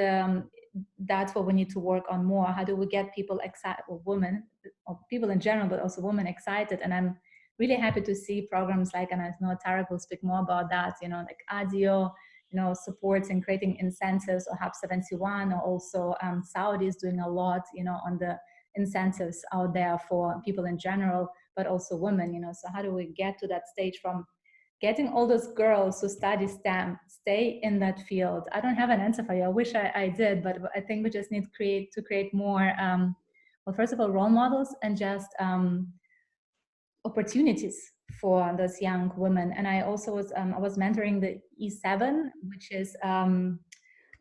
that's what we need to work on more. How do we get people excited, or women, or people in general, but also women excited? And I'm really happy to see programs like, and I know Tarek will speak more about that, like ADIO, supports and creating incentives, or Hub 71, or also Saudi is doing a lot, on the incentives out there for people in general, but also women, so how do we get to that stage from getting all those girls who study STEM, stay in that field? I don't have an answer for you. I wish I did, but I think we just need to create more, well, first of all, role models, and just opportunities for those young women. And I also was, I was mentoring the E7, which is,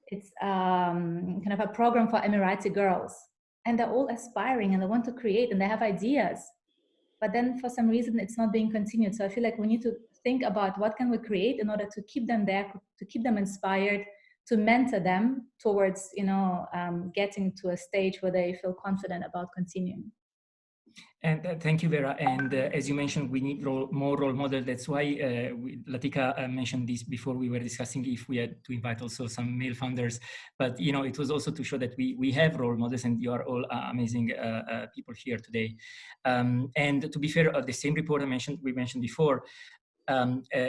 it's kind of a program for Emirati girls. And they're all aspiring and they want to create and they have ideas. But then for some reason, it's not being continued. So I feel like we need to think about what can we create in order to keep them there, to keep them inspired, to mentor them towards, getting to a stage where they feel confident about continuing. And thank you, Vera. And as you mentioned, we need more role models. That's why Latika mentioned this before we were discussing if we had to invite also some male founders. But it was also to show that we have role models, and you are all amazing people here today. And to be fair, the same report we mentioned before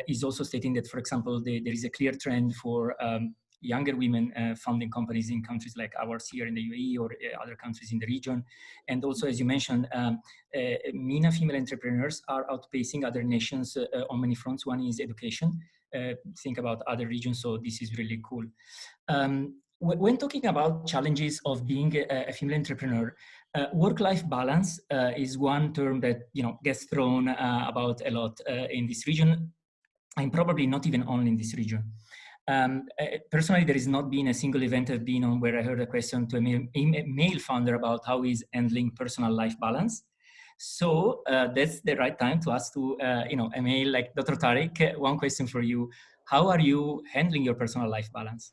is also stating that, for example, there is a clear trend for younger women founding companies in countries like ours here in the UAE or other countries in the region. And also, as you mentioned, MENA female entrepreneurs are outpacing other nations on many fronts. One is education. Think about other regions, so this is really cool. When talking about challenges of being a female entrepreneur, work-life balance is one term that gets thrown about a lot in this region, and probably not even only in this region. Personally, there has not been a single event I've been on where I heard a question to a male founder about how he's handling personal life balance. So that's the right time to ask to a male like Dr. Tariq, one question for you. How are you handling your personal life balance?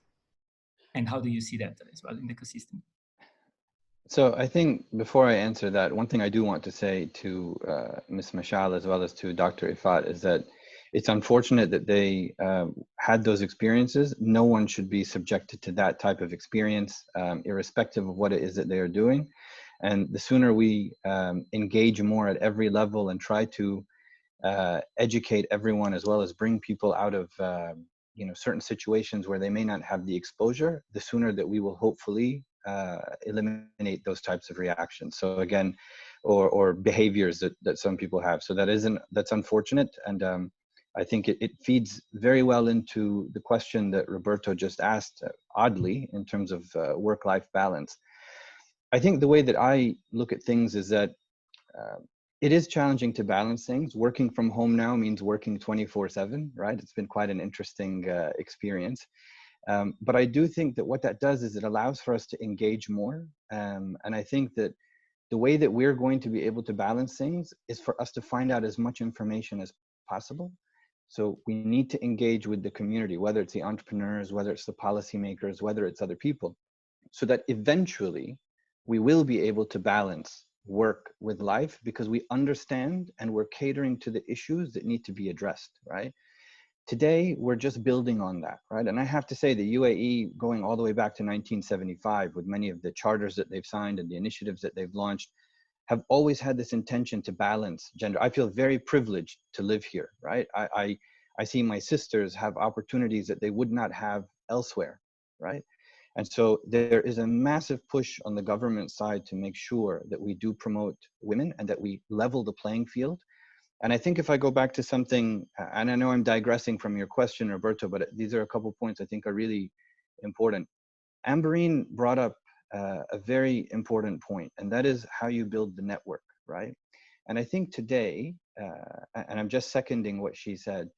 And how do you see that as well in the ecosystem? So I think before I answer that, one thing I do want to say to Ms. Mashal as well as to Dr. Ifat is that it's unfortunate that they had those experiences. No one should be subjected to that type of experience, irrespective of what it is that they are doing. And the sooner we engage more at every level and try to educate everyone, as well as bring people out of certain situations where they may not have the exposure, the sooner that we will hopefully eliminate those types of reactions. So again, or behaviors that some people have. So that's unfortunate. And I think it feeds very well into the question that Roberto just asked, oddly, in terms of work-life balance. I think the way that I look at things is that it is challenging to balance things. Working from home now means working 24/7, right? It's been quite an interesting experience. But I do think that what that does is it allows for us to engage more. And I think that the way that we're going to be able to balance things is for us to find out as much information as possible. So we need to engage with the community, whether it's the entrepreneurs, whether it's the policymakers, whether it's other people, so that eventually we will be able to balance work with life, because we understand and we're catering to the issues that need to be addressed, right? Today, we're just building on that, right? And I have to say the UAE, going all the way back to 1975, with many of the charters that they've signed and the initiatives that they've launched, have always had this intention to balance gender. I feel very privileged to live here, right? I see my sisters have opportunities that they would not have elsewhere, right? And so there is a massive push on the government side to make sure that we do promote women and that we level the playing field. And I think if I go back to something, and I know I'm digressing from your question, Roberto, but these are a couple points I think are really important. Amberine brought up a very important point, and that is how you build the network, right? And I think today, and I'm just seconding what she said,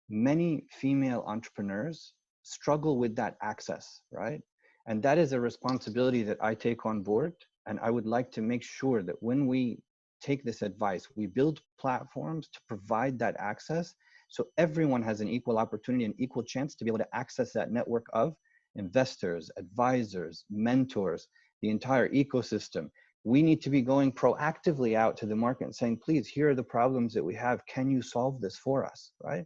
many female entrepreneurs struggle with that access, right? And that is a responsibility that I take on board. And I would like to make sure that when we take this advice, we build platforms to provide that access, so everyone has an equal opportunity and equal chance to be able to access that network of investors, advisors, mentors, the entire ecosystem. We need to be going proactively out to the market and saying, please, here are the problems that we have. Can you solve this for us, right?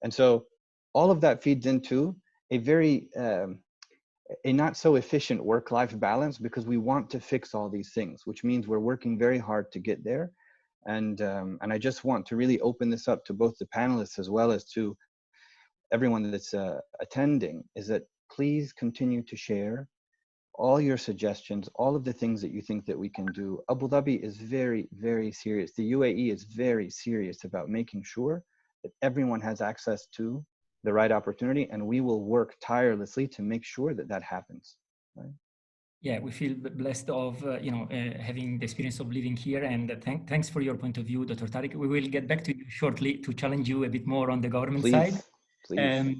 And so all of that feeds into a very, a not so efficient work-life balance, because we want to fix all these things, which means we're working very hard to get there. And I just want to really open this up to both the panelists as well as to everyone that's attending, is that please continue to share all your suggestions, all of the things that you think that we can do. Abu Dhabi is very, very serious. The UAE is very serious about making sure that everyone has access to the right opportunity, and we will work tirelessly to make sure that that happens. Right? Yeah, we feel blessed of having the experience of living here, and thanks for your point of view, Dr. Tariq. We will get back to you shortly to challenge you a bit more on the government side. Please.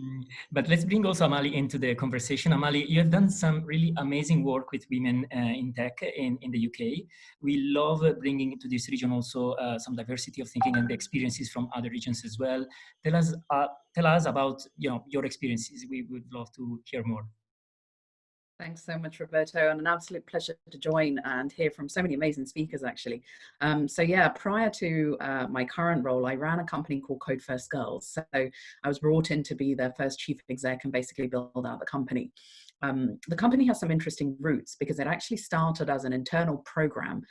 But let's bring also Amali into the conversation. Amali, you have done some really amazing work with women in tech in the UK. We love bringing into this region also some diversity of thinking and the experiences from other regions as well. Tell us about your experiences. We would love to hear more. Thanks so much, Roberto, and an absolute pleasure to join and hear from so many amazing speakers, actually. So yeah, prior to my current role, I ran a company called Code First Girls. So I was brought in to be their first chief exec and basically build out the company. The company has some interesting roots because it actually started as an internal program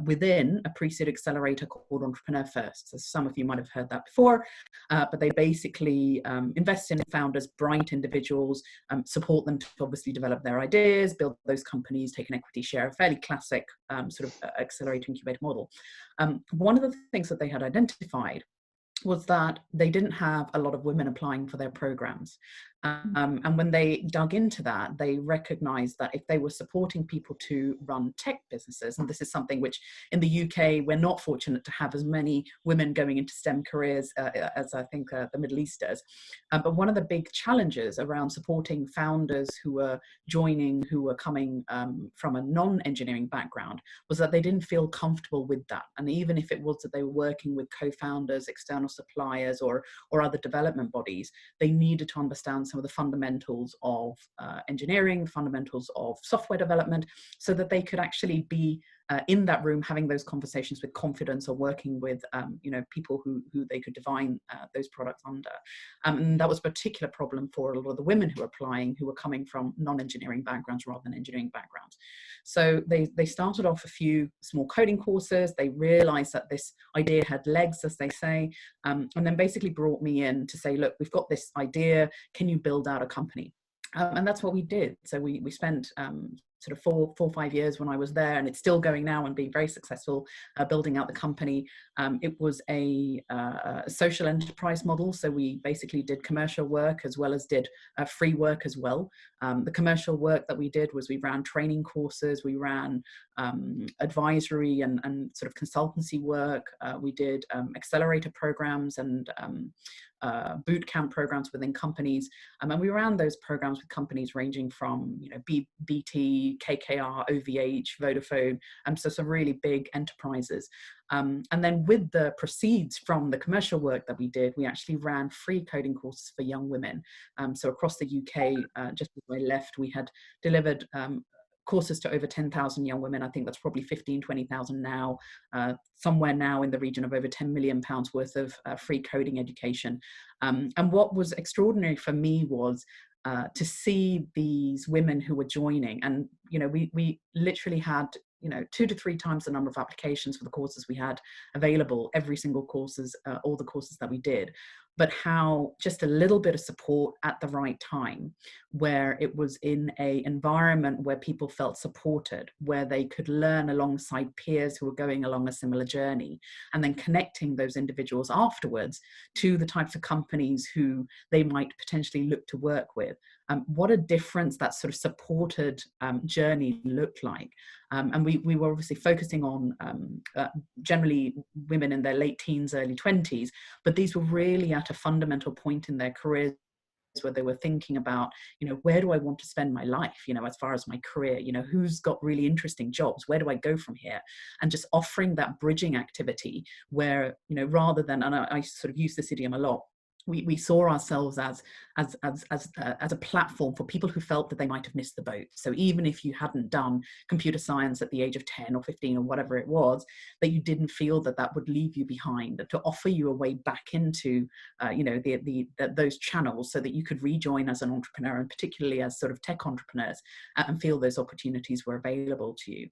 within a pre-seed accelerator called Entrepreneur First. So some of you might have heard that before, but they basically invest in founders, bright individuals, support them to obviously develop their ideas, build those companies, take an equity share, a fairly classic sort of accelerator incubator model. One of the things that they had identified was that they didn't have a lot of women applying for their programs. And when they dug into that, they recognized that if they were supporting people to run tech businesses, and this is something which in the UK, we're not fortunate to have as many women going into STEM careers as I think the Middle East does. But one of the big challenges around supporting founders who were joining, who were coming from a non-engineering background, was that they didn't feel comfortable with that. And even if it was that they were working with co-founders, external suppliers, or other development bodies, they needed to understand some of the fundamentals of engineering, fundamentals of software development, so that they could actually be in that room having those conversations with confidence, or working with people who they could define those products under. And that was a particular problem for a lot of the women who were applying, who were coming from non-engineering backgrounds rather than engineering backgrounds. So they started off a few small coding courses. They realized that this idea had legs, as they say, and then basically brought me in to say, look, we've got this idea, can you build out a company? And that's what we did. So we spent sort of 4 or 5 years when I was there, and it's still going now and being very successful building out the company. It was a social enterprise model. So we basically did commercial work as well as did free work as well. The commercial work that we did was we ran training courses, we ran advisory and sort of consultancy work. We did accelerator programs and boot camp programs within companies. And we ran those programs with companies ranging from BT, KKR, OVH, Vodafone, so some really big enterprises. And then with the proceeds from the commercial work that we did, we actually ran free coding courses for young women. So across the UK, just before I left, we had delivered courses to over 10,000 young women. I think that's probably 15, 20,000 now, somewhere now in the region of over £10 million worth of free coding education. And what was extraordinary for me was to see these women who were joining. And, we literally had 2 to 3 times the number of applications for the courses we had available, every single courses, all the courses that we did, but how just a little bit of support at the right time, where it was in an environment where people felt supported, where they could learn alongside peers who were going along a similar journey, and then connecting those individuals afterwards to the types of companies who they might potentially look to work with. What a difference that sort of supported journey looked like. And we were obviously focusing on generally women in their late teens, early 20s, but these were really at a fundamental point in their careers where they were thinking about, where do I want to spend my life, as far as my career, who's got really interesting jobs, where do I go from here? And just offering that bridging activity where, rather than, and I sort of use this idiom a lot, we saw ourselves as a platform for people who felt that they might have missed the boat. So even if you hadn't done computer science at the age of 10 or 15 or whatever it was, that you didn't feel that would leave you behind, to offer you a way back into those channels, so that you could rejoin as an entrepreneur, and particularly as sort of tech entrepreneurs, and feel those opportunities were available to you.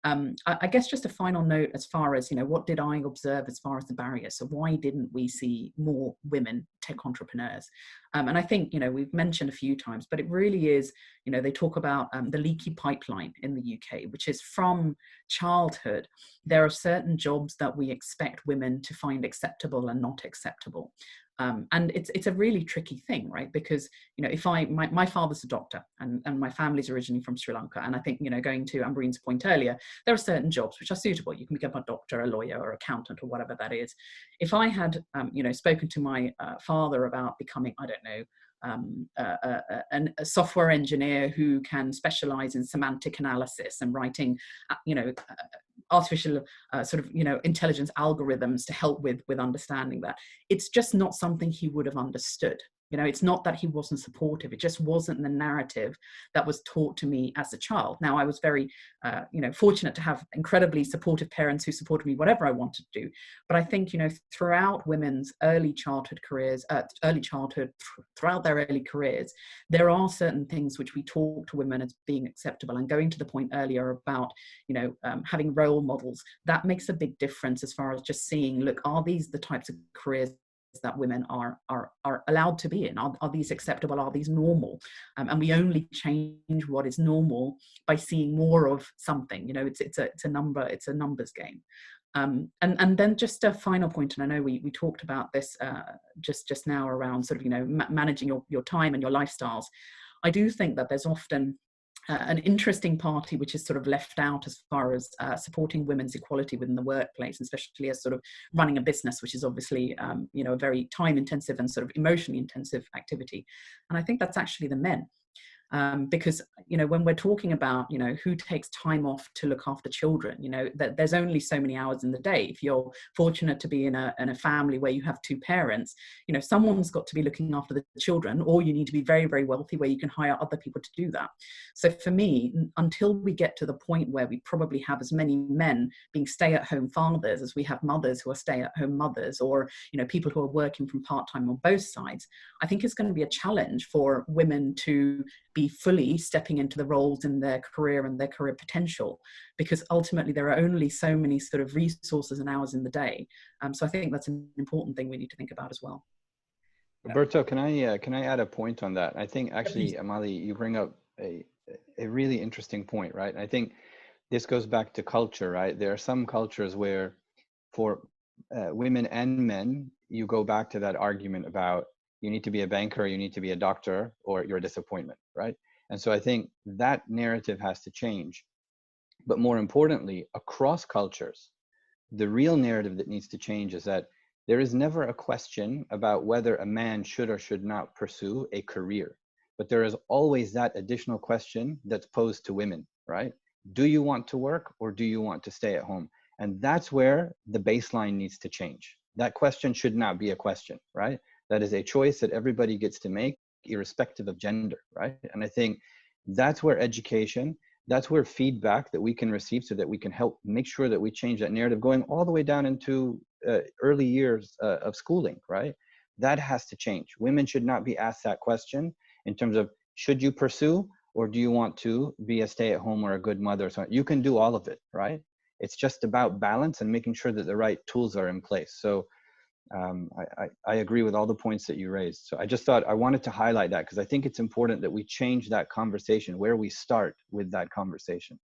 I guess just a final note as far as, what did I observe as far as the barriers? So why didn't we see more women tech entrepreneurs? And I think, we've mentioned a few times, but it really is, they talk about the leaky pipeline in the UK, which is from childhood. There are certain jobs that we expect women to find acceptable and not acceptable. And it's a really tricky thing, right? Because, if my father's a doctor, and my family's originally from Sri Lanka. And I think, going to Ambreen's point earlier, there are certain jobs which are suitable. You can become a doctor, a lawyer, or accountant, or whatever that is. If I had, spoken to my father about becoming, I don't know, a software engineer who can specialize in semantic analysis and writing, artificial intelligence algorithms to help with understanding that, it's just not something he would have understood. You know, it's not that he wasn't supportive. It just wasn't the narrative that was taught to me as a child. Now, I was very, you know, fortunate to have incredibly supportive parents who supported me whatever I wanted to do. But I think, you know, throughout women's early childhood careers, throughout their early careers, there are certain things which we talk to women as being acceptable. And going to the point earlier about, you know, having role models, that makes a big difference as far as just seeing, look, are these the types of careers that women are allowed to be in? Are these acceptable? Are these normal? And we only change what is normal by seeing more of something. You know, it's a numbers game. And then just a final point, and I know we talked about this just now around sort of, you know, managing your time and your lifestyles. I do think that there's often an interesting party which is sort of left out as far as supporting women's equality within the workplace, especially as sort of running a business, which is obviously, you know, a very time intensive and sort of emotionally intensive activity. And I think that's actually the men. Because, you know, when we're talking about, you know, who takes time off to look after children, you know, that there's only so many hours in the day. If you're fortunate to be in a family where you have two parents, you know, someone's got to be looking after the children, or you need to be very, very wealthy where you can hire other people to do that. So for me, until we get to the point where we probably have as many men being stay-at-home fathers as we have mothers who are stay-at-home mothers, or, you know, people who are working from part-time on both sides, I think it's going to be a challenge for women to be fully stepping into the roles in their career and their career potential, because ultimately there are only so many sort of resources and hours in the day. So I think that's an important thing we need to think about as well. Roberto, can I add a point on that? I think actually, Amali, you bring up a really interesting point, right? I think this goes back to culture, right? There are some cultures where for women and men, you go back to that argument about you need to be a banker, you need to be a doctor, or you're a disappointment, right? And so I think that narrative has to change. But more importantly, across cultures, the real narrative that needs to change is that there is never a question about whether a man should or should not pursue a career. But there is always that additional question that's posed to women, right? Do you want to work or do you want to stay at home? And that's where the baseline needs to change. That question should not be a question, right? That is a choice that everybody gets to make, irrespective of gender, right? And I think that's where education, that's where feedback that we can receive so that we can help make sure that we change that narrative going all the way down into early years of schooling, right? That has to change. Women should not be asked that question in terms of, should you pursue or do you want to be a stay-at-home or a good mother? So you can do all of it, right? It's just about balance and making sure that the right tools are in place. So I agree with all the points that you raised. So I just thought I wanted to highlight that because I think it's important that we change that conversation, where we start with that conversation.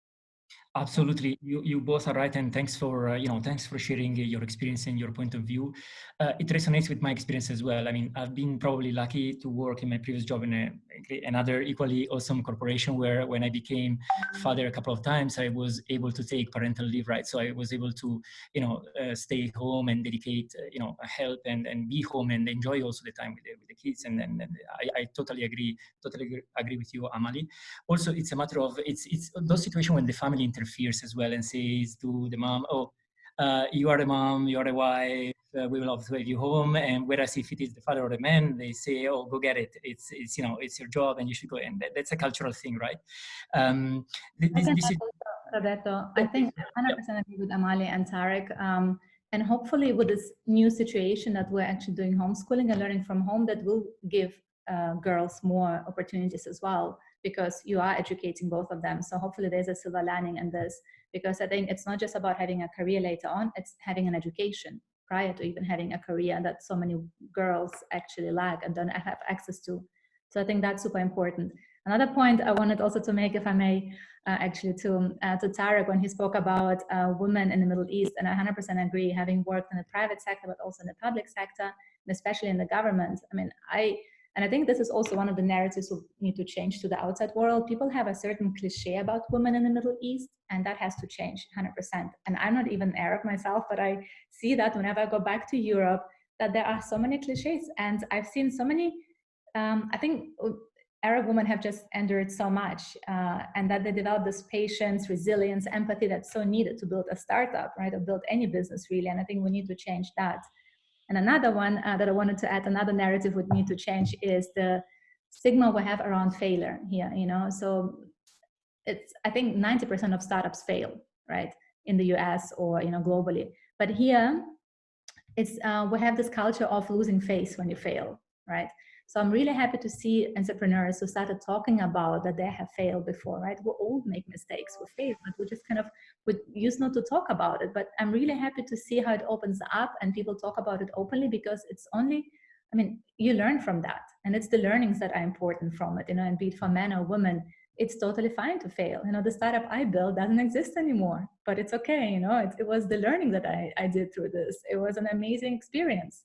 Absolutely, you both are right, and thanks for thanks for sharing your experience and your point of view. It resonates with my experience as well. I mean, I've been probably lucky to work in my previous job in another equally awesome corporation where, when I became father a couple of times, I was able to take parental leave, right? So I was able to stay home and dedicate help and be home and enjoy also the time with the kids. And I totally agree with you, Amali. Also, it's a matter of it's those situations when the family interferes as well and says to the mom, you are a mom, you are a wife, we will have to have you home. And whereas if it is the father or the man, they say, oh, go get it. It's your job and you should go. And that's a cultural thing, right? Roberto, I think 100% agree with Amali and Tarek. And hopefully with this new situation that we're actually doing homeschooling and learning from home, that will give girls more opportunities as well, because you are educating both of them. So hopefully there's a silver lining in this, because I think it's not just about having a career later on, it's having an education prior to even having a career that so many girls actually lack and don't have access to. So I think that's super important. Another point I wanted also to make, if I may, actually to Tarek, when he spoke about women in the Middle East, and I 100% agree, having worked in the private sector, but also in the public sector, and especially in the government. I mean, I think this is also one of the narratives we need to change to the outside world. People have a certain cliche about women in the Middle East, and that has to change 100%. And I'm not even Arab myself, but I see that whenever I go back to Europe, that there are so many cliches. And I've seen so many, I think Arab women have just endured so much, and that they develop this patience, resilience, empathy that's so needed to build a startup, right? Or build any business really. And I think we need to change that. And another one that I wanted to add, another narrative would need to change, is the stigma we have around failure here, you know. So it's, I think 90% of startups fail, right, in the US or, you know, globally. But here, it's we have this culture of losing face when you fail, right? So I'm really happy to see entrepreneurs who started talking about that they have failed before, right? We all make mistakes, we fail, but we just kind of, we used not to talk about it. But I'm really happy to see how it opens up and people talk about it openly, because it's only, I mean, you learn from that. And it's the learnings that are important from it, you know, and be it for men or women, it's totally fine to fail. You know, the startup I built doesn't exist anymore, but it's okay. You know, it was the learning that I did through this. It was an amazing experience.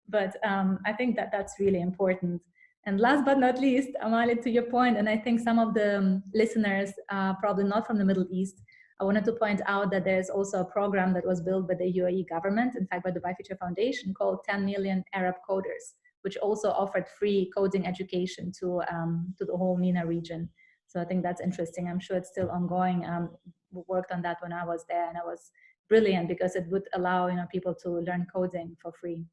But I think that that's really important. And last but not least, Amalie, to your point, and I think some of the listeners are probably not from the Middle East, I wanted to point out that there's also a program that was built by the UAE government, in fact, by the Dubai Future Foundation, called 10 Million Arab Coders, which also offered free coding education to the whole MENA region. So I think that's interesting. I'm sure it's still ongoing. We worked on that when I was there, and it was brilliant because it would allow, you know, people to learn coding for free.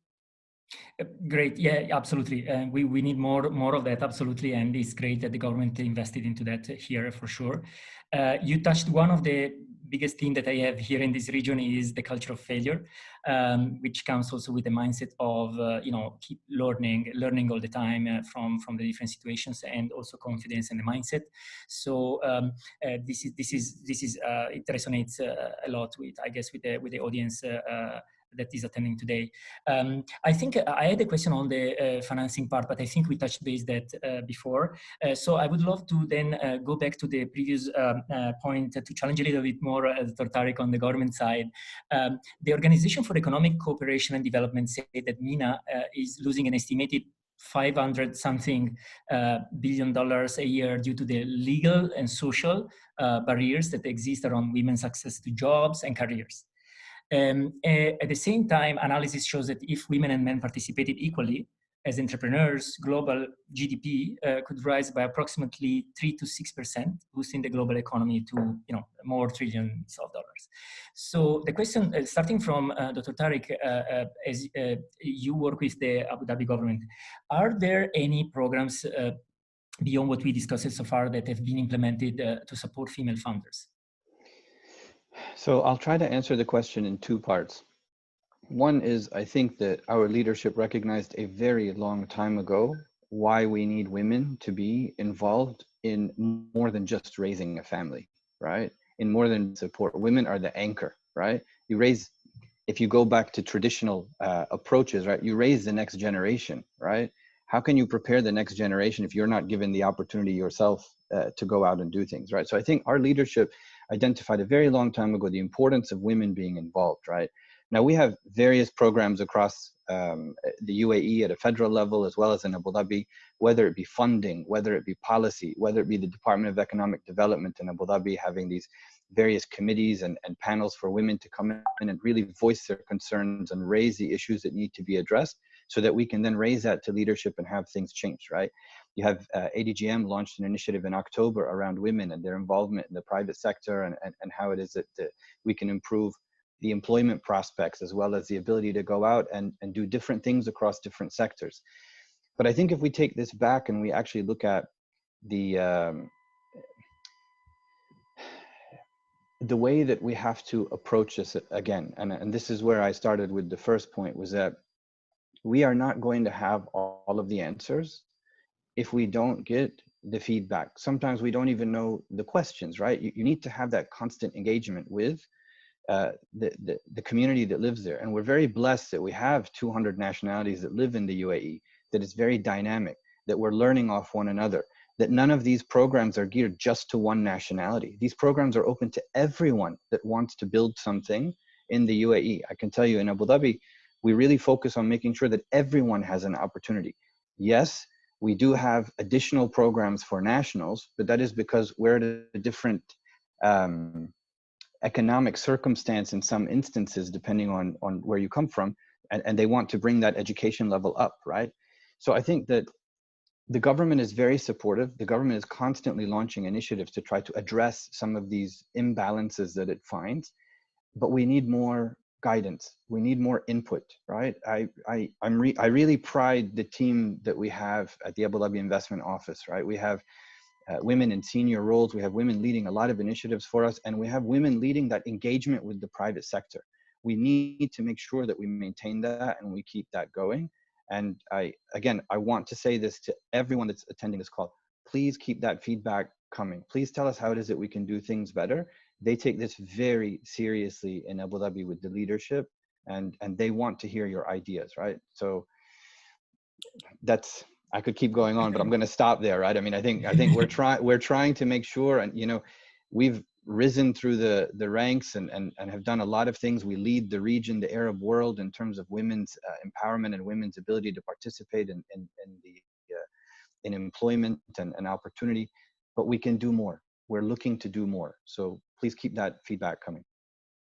Great. Yeah, absolutely. We need more of that. Absolutely. And it's great that the government invested into that here for sure. You touched one of the biggest thing that I have here in this region is the culture of failure, which comes also with the mindset of, you know, keep learning all the time from the different situations, and also confidence and the mindset. So this is it resonates a lot with, I guess, with the audience that is attending today. I think I had a question on the financing part, but I think we touched base that before. So I would love to then go back to the previous point to challenge a little bit more Dr. Tariq on the government side. The Organization for Economic Cooperation and Development said that MENA is losing an estimated $500-something billion a year due to the legal and social barriers that exist around women's access to jobs and careers. At the same time, analysis shows that if women and men participated equally as entrepreneurs, global GDP could rise by approximately 3 to 6%, boosting the global economy to, you know, more trillions of dollars. So the question, starting from Dr. Tariq, as you work with the Abu Dhabi government, are there any programs beyond what we discussed so far that have been implemented to support female founders? So I'll try to answer the question in two parts. One is, I think that our leadership recognized a very long time ago why we need women to be involved in more than just raising a family, right? In more than support. Women are the anchor, right? You raise, if you go back to traditional approaches, right? You raise the next generation, right? How can you prepare the next generation if you're not given the opportunity yourself to go out and do things, right? So I think our leadership identified a very long time ago the importance of women being involved, right? Now we have various programs across the UAE at a federal level, as well as in Abu Dhabi, whether it be funding, whether it be policy, whether it be the Department of Economic Development in Abu Dhabi having these various committees and panels for women to come in and really voice their concerns and raise the issues that need to be addressed, so that we can then raise that to leadership and have things change, right? You have ADGM launched an initiative in October around women and their involvement in the private sector, and how it is that we can improve the employment prospects, as well as the ability to go out and do different things across different sectors. But I think if we take this back and we actually look at the way that we have to approach this again, and this is where I started with the first point, was that we are not going to have all of the answers if we don't get the feedback. Sometimes we don't even know the questions, right? You need to have that constant engagement with the community that lives there. And we're very blessed that we have 200 nationalities that live in the UAE, that is very dynamic, that we're learning off one another, that none of these programs are geared just to one nationality. These programs are open to everyone that wants to build something in the UAE. I can tell you in Abu Dhabi, we really focus on making sure that everyone has an opportunity. Yes, we do have additional programs for nationals, but that is because we're at a different economic circumstance in some instances, depending on where you come from, and they want to bring that education level up, right? So I think that the government is very supportive. The government is constantly launching initiatives to try to address some of these imbalances that it finds, but we need more guidance. We need more input, right? I really pride the team that we have at the Abu Dhabi Investment Office, right? We have women in senior roles. We have women leading a lot of initiatives for us, and we have women leading that engagement with the private sector. We need to make sure that we maintain that and we keep that going. And I want to say this to everyone that's attending this call. Please keep that feedback coming. Please tell us how it is that we can do things better. They take this very seriously in Abu Dhabi with the leadership, and they want to hear your ideas, right? So that's, I could keep going on, but I'm going to stop there, right? I mean, I think we're trying to make sure, and you know, we've risen through the ranks and have done a lot of things. We lead the region, the Arab world, in terms of women's empowerment and women's ability to participate in employment and opportunity, but we can do more. We're looking to do more. So please keep that feedback coming.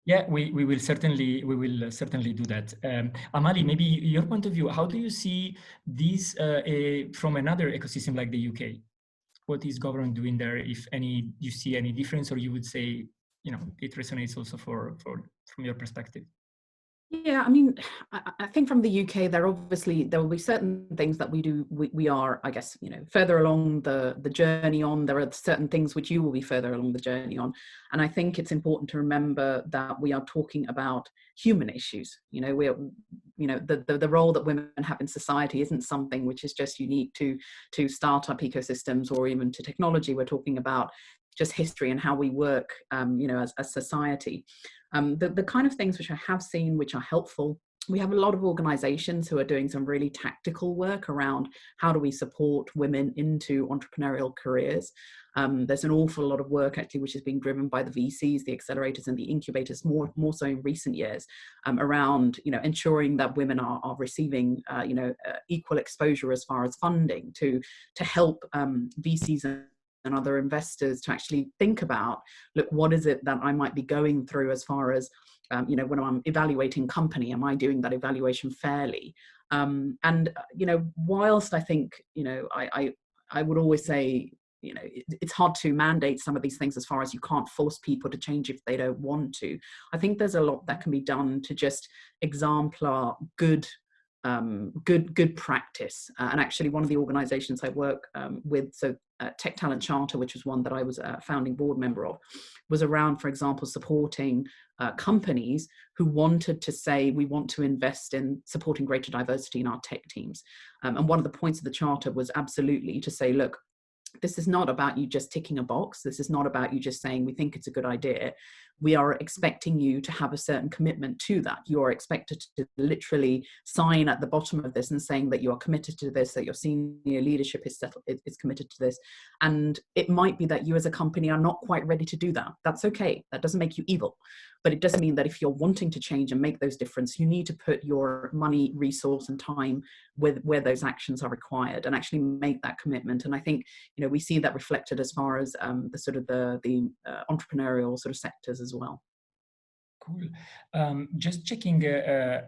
Yeah, we will certainly do that. Amali, maybe your point of view, how do you see this from another ecosystem like the UK? What is government doing there? If any, you see any difference, or you would say, you know, it resonates also from your perspective? Yeah, I mean, I think from the UK, there will be certain things that we are, I guess, you know, further along the journey on. There are certain things which you will be further along the journey on. And I think it's important to remember that we are talking about human issues. You know, the role that women have in society isn't something which is just unique to startup ecosystems or even to technology. We're talking about just history and how we work, you know, as society. The kind of things which I have seen, which are helpful, we have a lot of organizations who are doing some really tactical work around how do we support women into entrepreneurial careers. There's an awful lot of work actually which is being driven by the VCs, the accelerators and the incubators, more so in recent years, around, you know, ensuring that women are receiving you know, equal exposure as far as funding to help VCs and other investors to actually think about, look, what is it that I might be going through as far as, you know, when I'm evaluating company, am I doing that evaluation fairly? And, you know, whilst I think, you know, I would always say, you know, it's hard to mandate some of these things as far as you can't force people to change if they don't want to. I think there's a lot that can be done to just exemplar good practice. And actually one of the organizations I work with, so Tech Talent Charter, which was one that I was a founding board member of, was around, for example, supporting companies who wanted to say, we want to invest in supporting greater diversity in our tech teams. And one of the points of the charter was absolutely to say, look, this is not about you just ticking a box. This is not about you just saying, we think it's a good idea. We are expecting you to have a certain commitment to that. You are expected to literally sign at the bottom of this and saying that you are committed to this, that your senior leadership is committed to this. And it might be that you as a company are not quite ready to do that. That's okay. That doesn't make you evil. But it doesn't mean that if you're wanting to change and make those difference, you need to put your money, resource and time where those actions are required and actually make that commitment. And I think, you know, we see that reflected as far as the sort of the entrepreneurial sort of sectors as well. Cool. Just checking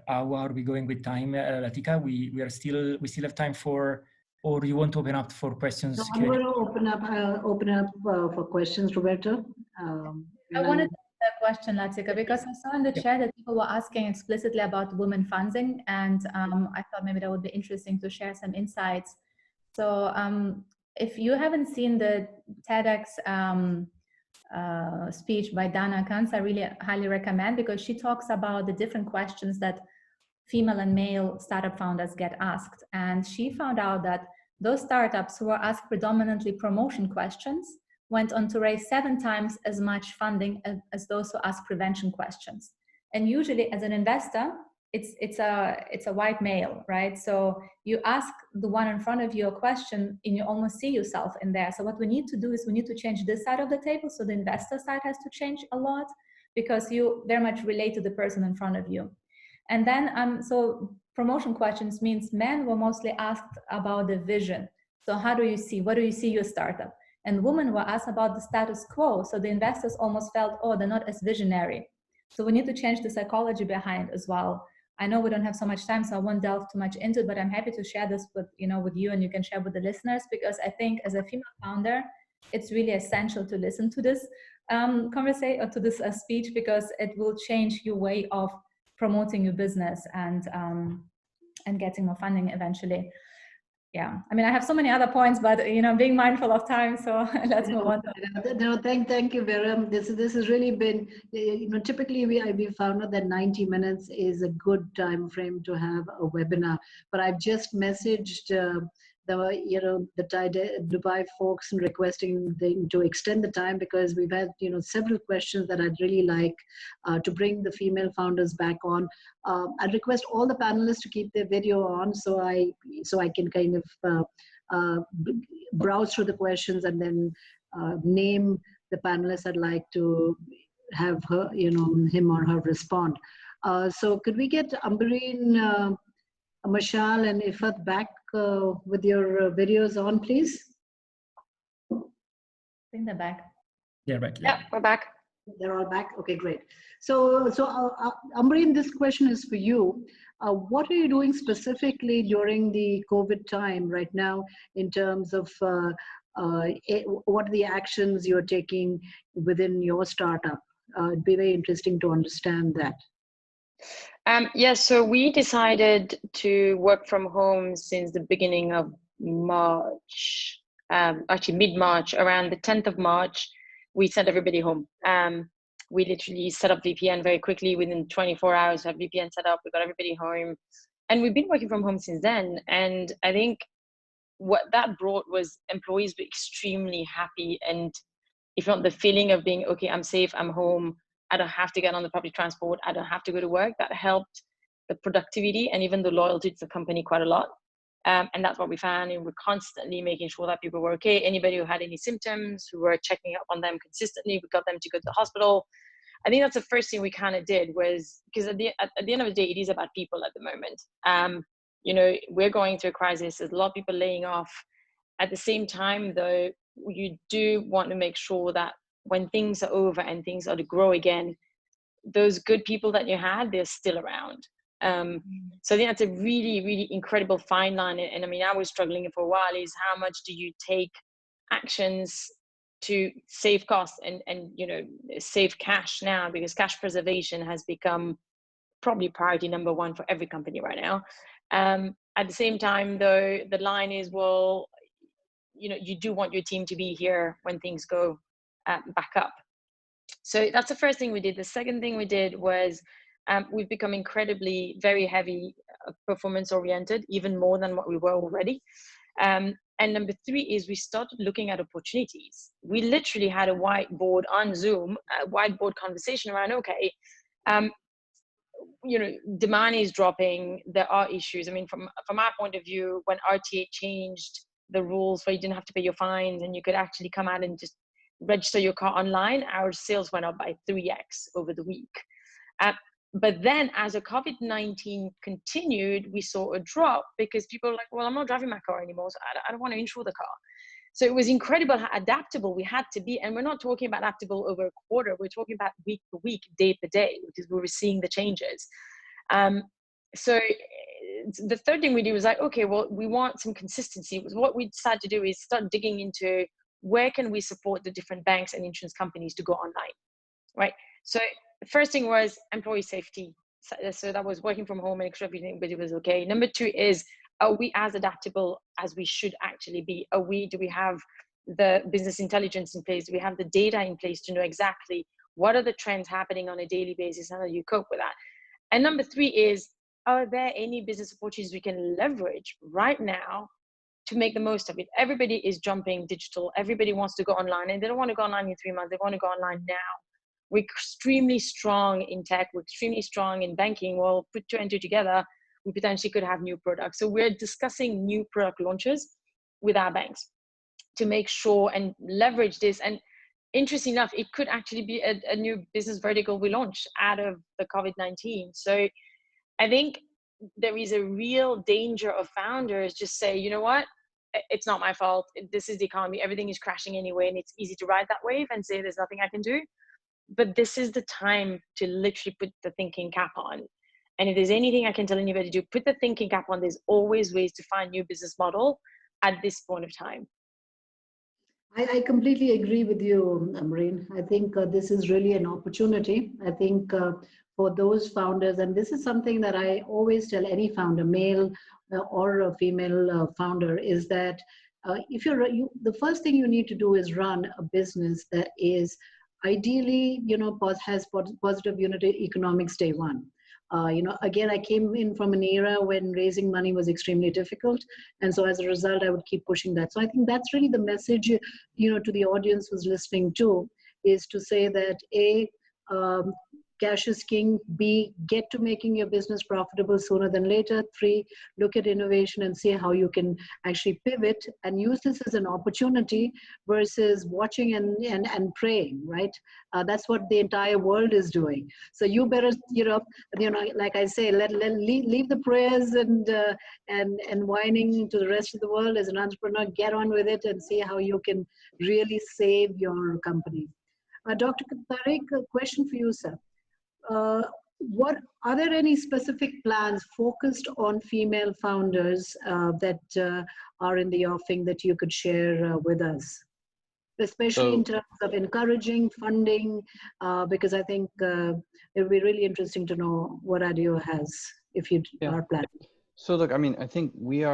how are we going with time, Latika? We still have time for, or you want to open up for questions? So I'm going to open up for questions, Roberta. I wanted to ask a question, Latika, because I saw in the chat that people were asking explicitly about women funding, and I thought maybe that would be interesting to share some insights. So if you haven't seen the TEDx speech by Dana Kantz, I really highly recommend, because she talks about the different questions that female and male startup founders get asked. And she found out that those startups who were asked predominantly promotion questions went on to raise 7 times as much funding as those who ask prevention questions. And usually as an investor, it's a white male, right? So you ask the one in front of you a question and you almost see yourself in there. So what we need to do is we need to change this side of the table. So the investor side has to change a lot, because you very much relate to the person in front of you. And then, so promotion questions means men were mostly asked about the vision. So how do you see, what do you see your startup? And women were asked about the status quo. So the investors almost felt, oh, they're not as visionary. So we need to change the psychology behind as well. I know we don't have so much time, so I won't delve too much into it, but I'm happy to share this with, with you, and you can share with the listeners, because I think as a female founder, it's really essential to listen to this conversation or to this speech, because it will change your way of promoting your business and getting more funding eventually. Yeah, I mean, I have so many other points, but being mindful of time, so let's move on. No, thank you, Vera. This has really been, typically we found out that 90 minutes is a good time frame to have a webinar. But I've just messaged the TiE Dubai folks and requesting them to extend the time, because we've had several questions that I'd really like to bring the female founders back on. I'd request all the panelists to keep their video on, so I can kind of browse through the questions and then name the panelists I'd like to have her, him or her respond. So could we get Ambereen, Mashal and Ifat back with your videos on, please? I think they're back. They're back. Yeah, we're back. They're all back. Okay, great. So Ambereen, this question is for you. What are you doing specifically during the COVID time right now in terms of what are the actions you're taking within your startup? It'd be very interesting to understand that. Yes, so we decided to work from home since the beginning of March, actually mid-March, around the 10th of March, we sent everybody home. We literally set up VPN very quickly. Within 24 hours, we have VPN set up, we got everybody home. And we've been working from home since then. And I think what that brought was employees were extremely happy. And if not the feeling of being, okay, I'm safe, I'm home, I don't have to get on the public transport, I don't have to go to work, that helped the productivity and even the loyalty to the company quite a lot. And that's what we found. And we're constantly making sure that people were okay. Anybody who had any symptoms, we were checking up on them consistently. We got them to go to the hospital. I think that's the first thing we kind of did, was because at the end of the day, it is about people at the moment. We're going through a crisis. There's a lot of people laying off. At the same time, though, you do want to make sure that when things are over and things are to grow again, those good people that you had, they're still around. So I think that's a really, really incredible fine line. And I mean, I was struggling for a while, is how much do you take actions to save costs and save cash now, because cash preservation has become probably priority number one for every company right now. At the same time, though, the line is, well, you do want your team to be here when things go back up. So that's the first thing we did. The second thing we did was we've become incredibly very heavy performance oriented, even more than what we were already. And number three is we started looking at opportunities. We literally had a whiteboard on Zoom, a whiteboard conversation around, okay, demand is dropping, there are issues. I mean, from our point of view, when RTA changed the rules where you didn't have to pay your fines and you could actually come out and just register your car online, our sales went up by 3x over the week. But then as the COVID-19 continued, we saw a drop because people were like, well, I'm not driving my car anymore, so I don't want to insure the car. So it was incredible how adaptable we had to be. And we're not talking about adaptable over a quarter. We're talking about week per week, day per day, because we were seeing the changes. So the third thing we did was like, okay, well, we want some consistency. What we decided to do is start digging into where can we support the different banks and insurance companies to go online, right? So the first thing was employee safety. So that was working from home and make sure everybody was okay. Number two is, are we as adaptable as we should actually be? Do we have the business intelligence in place? Do we have the data in place to know exactly what are the trends happening on a daily basis and how do you cope with that? And number three is, are there any business opportunities we can leverage right now to make the most of it? Everybody is jumping digital. Everybody wants to go online, and they don't want to go online in 3 months. They want to go online now. We're extremely strong in tech. We're extremely strong in banking. Well, put two and two together, we potentially could have new products. So we're discussing new product launches with our banks to make sure and leverage this. And interesting enough, it could actually be a new business vertical we launch out of the COVID-19. So I think there is a real danger of founders just say, you know what, it's not my fault. This is the economy. Everything is crashing anyway. And it's easy to ride that wave and say there's nothing I can do. But this is the time to literally put the thinking cap on. And if there's anything I can tell anybody to do, put the thinking cap on. There's always ways to find new business model at this point of time. I completely agree with you, Amreen. I think this is really an opportunity. I think for those founders, and this is something that I always tell any founder, male or a female founder, is that if the first thing you need to do is run a business that is ideally, has positive unit economics day one. Again, I came in from an era when raising money was extremely difficult. And so as a result, I would keep pushing that. So I think that's really the message, to the audience who's listening to, is to say that cash is king. B, get to making your business profitable sooner than later. 3, look at innovation and see how you can actually pivot and use this as an opportunity versus watching and praying, right? That's what the entire world is doing. So you better, like I say, leave the prayers and whining to the rest of the world. As an entrepreneur, get on with it and see how you can really save your company. Dr. Tariq, a question for you, sir. Are there any specific plans focused on female founders that are in the offing that you could share with us, especially in terms of encouraging funding? Because I think it would be really interesting to know what ADIO has, if you are planning. So look, I mean, I think we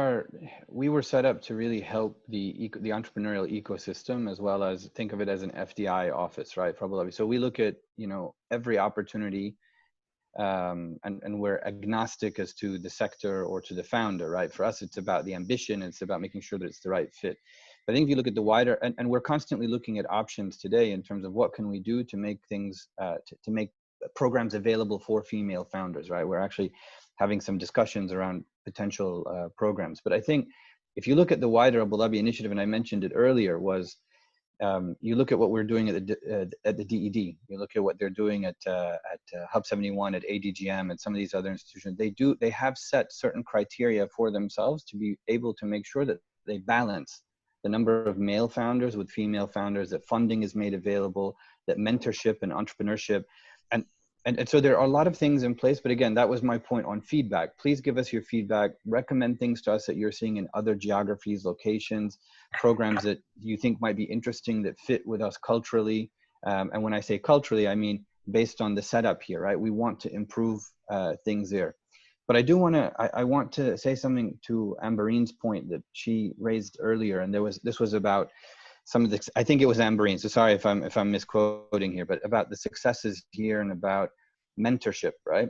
were set up to really help the entrepreneurial ecosystem, as well as think of it as an FDI office, right, for Abu Dhabi. So we look at, every opportunity, and we're agnostic as to the sector or to the founder, right? For us, it's about the ambition. It's about making sure that it's the right fit. But I think if you look at the wider, and we're constantly looking at options today in terms of what can we do to make things, to make programs available for female founders, right? We're actually having some discussions around potential programs. But I think if you look at the wider Abu Dhabi initiative, and I mentioned it earlier, was you look at what we're doing at the DED, you look at what they're doing at Hub 71, at ADGM, and some of these other institutions. They have set certain criteria for themselves to be able to make sure that they balance the number of male founders with female founders, that funding is made available, that mentorship and entrepreneurship. And so there are a lot of things in place, but again, that was my point on feedback. Please give us your feedback, recommend things to us that you're seeing in other geographies, locations, programs that you think might be interesting that fit with us culturally. And when I say culturally, I mean based on the setup here, right? We want to improve things there. But I want to say something to Ambereen's point that she raised earlier, and this was about some of the, I think it was Ambereen, so sorry if I'm misquoting here, but about the successes here and about mentorship, right?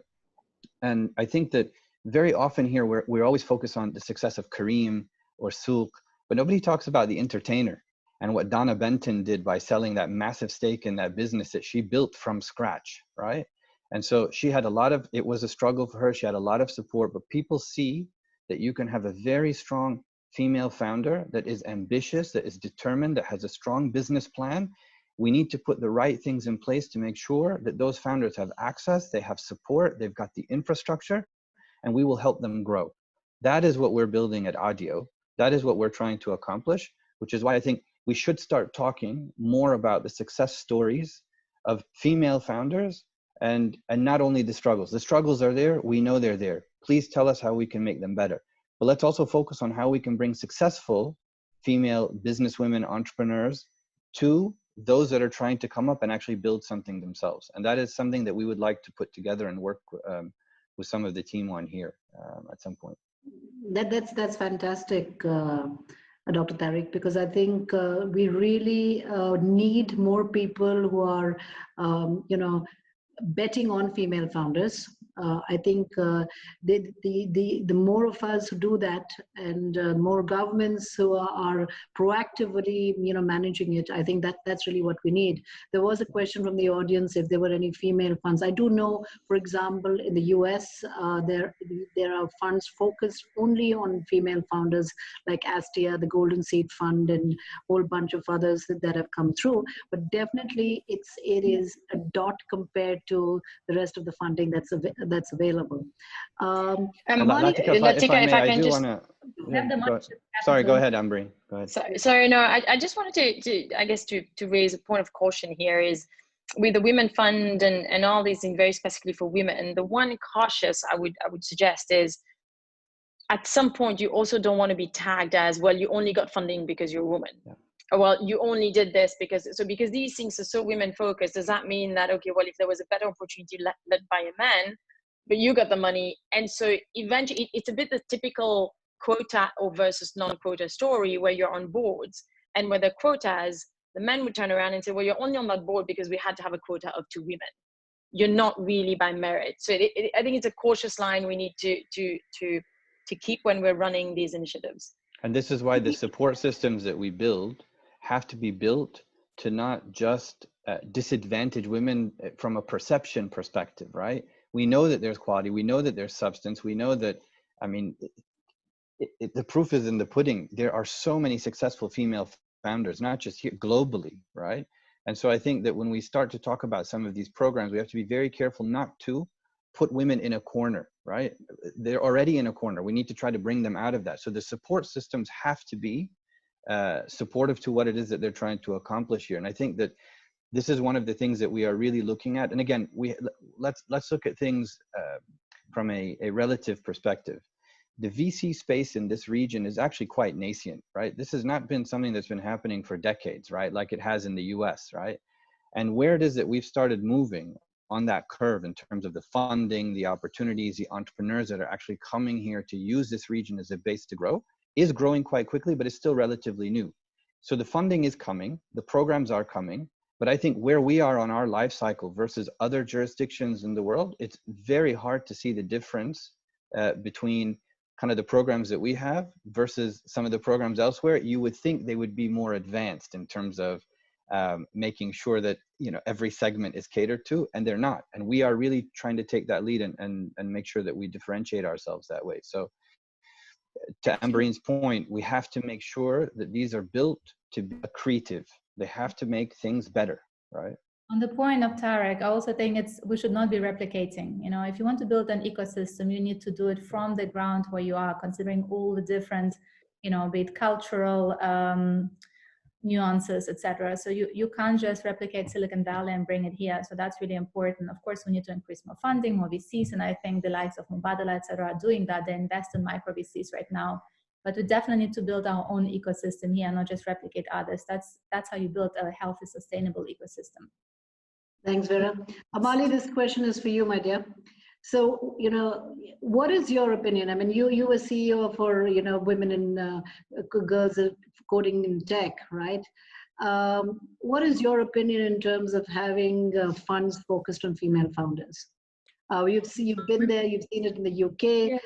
And I think that very often here we're always focused on the success of Kareem or Souk, but nobody talks about the entertainer and what Donna Benton did by selling that massive stake in that business that she built from scratch, right? And so she had it was a struggle for her. She had a lot of support, but people see that you can have a very strong female founder that is ambitious, that is determined, that has a strong business plan. We need to put the right things in place to make sure that those founders have access, they have support, they've got the infrastructure, and we will help them grow. That is what we're building at ADIO. That is what we're trying to accomplish, which is why I think we should start talking more about the success stories of female founders and not only the struggles. The struggles are there, we know they're there. Please tell us how we can make them better. But let's also focus on how we can bring successful female businesswomen, entrepreneurs, to those that are trying to come up and actually build something themselves. And that is something that we would like to put together and work with some of the team on here at some point. That's fantastic, Dr. Tariq, because I think we really need more people who are, betting on female founders. I think the more of us who do that, and more governments who are proactively, managing it, I think that's really what we need. There was a question from the audience if there were any female funds. I do know, for example, in the US, there are funds focused only on female founders, like Astia, the Golden Seed Fund, and a whole bunch of others that have come through. But definitely, it is a dot compared to the rest of the funding that's available. Latika, if I may, I do want to. Sorry, go ahead, Ambreen. Go ahead. Sorry, no, I just wanted to I guess to raise a point of caution here is with the Women Fund and all these things very specifically for women. And the one cautious I would suggest is at some point you also don't want to be tagged as, well, you only got funding because you're a woman. Yeah. oh, well, you only did this because these things are so women focused, does that mean that, okay, well, if there was a better opportunity led by a man, but you got the money? And so eventually it's a bit the typical quota or versus non-quota story, where you're on boards, and where the quotas, the men would turn around and say, well, you're only on that board because we had to have a quota of 2 women. You're not really by merit. So I think it's a cautious line we need to keep when we're running these initiatives. And this is why the support systems that we build have to be built to not just disadvantage women from a perception perspective, right? We know that there's quality, we know that there's substance, we know that, I mean, the proof is in the pudding. There are so many successful female founders, not just here, globally, right? And so I think that when we start to talk about some of these programs, we have to be very careful not to put women in a corner, right? They're already in a corner. We need to try to bring them out of that. So the support systems have to be supportive to what it is that they're trying to accomplish here. And I think that this is one of the things that we are really looking at. And again, let's look at things from a relative perspective. The VC space in this region is actually quite nascent, right? This has not been something that's been happening for decades, right? Like it has in the US, right? And where it is that we've started moving on that curve in terms of the funding, the opportunities, the entrepreneurs that are actually coming here to use this region as a base to grow, is growing quite quickly, but it's still relatively new. So the funding is coming, the programs are coming, but I think where we are on our life cycle versus other jurisdictions in the world, it's very hard to see the difference between kind of the programs that we have versus some of the programs elsewhere. You would think they would be more advanced in terms of making sure that, you know, every segment is catered to, and they're not. And we are really trying to take that lead and make sure that we differentiate ourselves that way. So to Ambereen's point, we have to make sure that these are built to be accretive. They have to make things better, right? On the point of Tarek, I also think we should not be replicating. You know, if you want to build an ecosystem, you need to do it from the ground where you are, considering all the different, you know, be it cultural nuances, etc. So you can't just replicate Silicon Valley and bring it here. So that's really important. Of course, we need to increase more funding, more VCs, and I think the likes of Mubadala, etc., are doing that. They invest in micro VCs right now. But we definitely need to build our own ecosystem here, not just replicate others. That's how you build a healthy, sustainable ecosystem. Thanks, Vera. Amali, this question is for you, my dear. So, you know, what is your opinion? I mean, you were CEO for, you know, women in girls coding in tech, right? What is your opinion in terms of having funds focused on female founders? You've been there, you've seen it in the UK,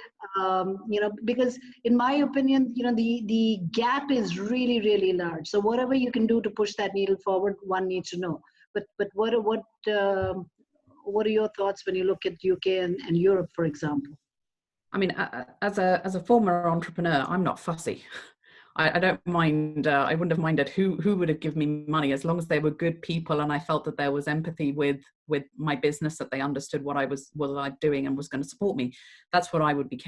you know, because in my opinion, you know, the gap is really, really large. So whatever you can do to push that needle forward, one needs to know. But what are your thoughts when you look at UK and Europe, for example? I mean, as a former entrepreneur, I'm not fussy. I don't mind. I wouldn't have minded who would have given me money, as long as they were good people and I felt that there was empathy with my business, that they understood what I was doing and was going to support me. That's what I would be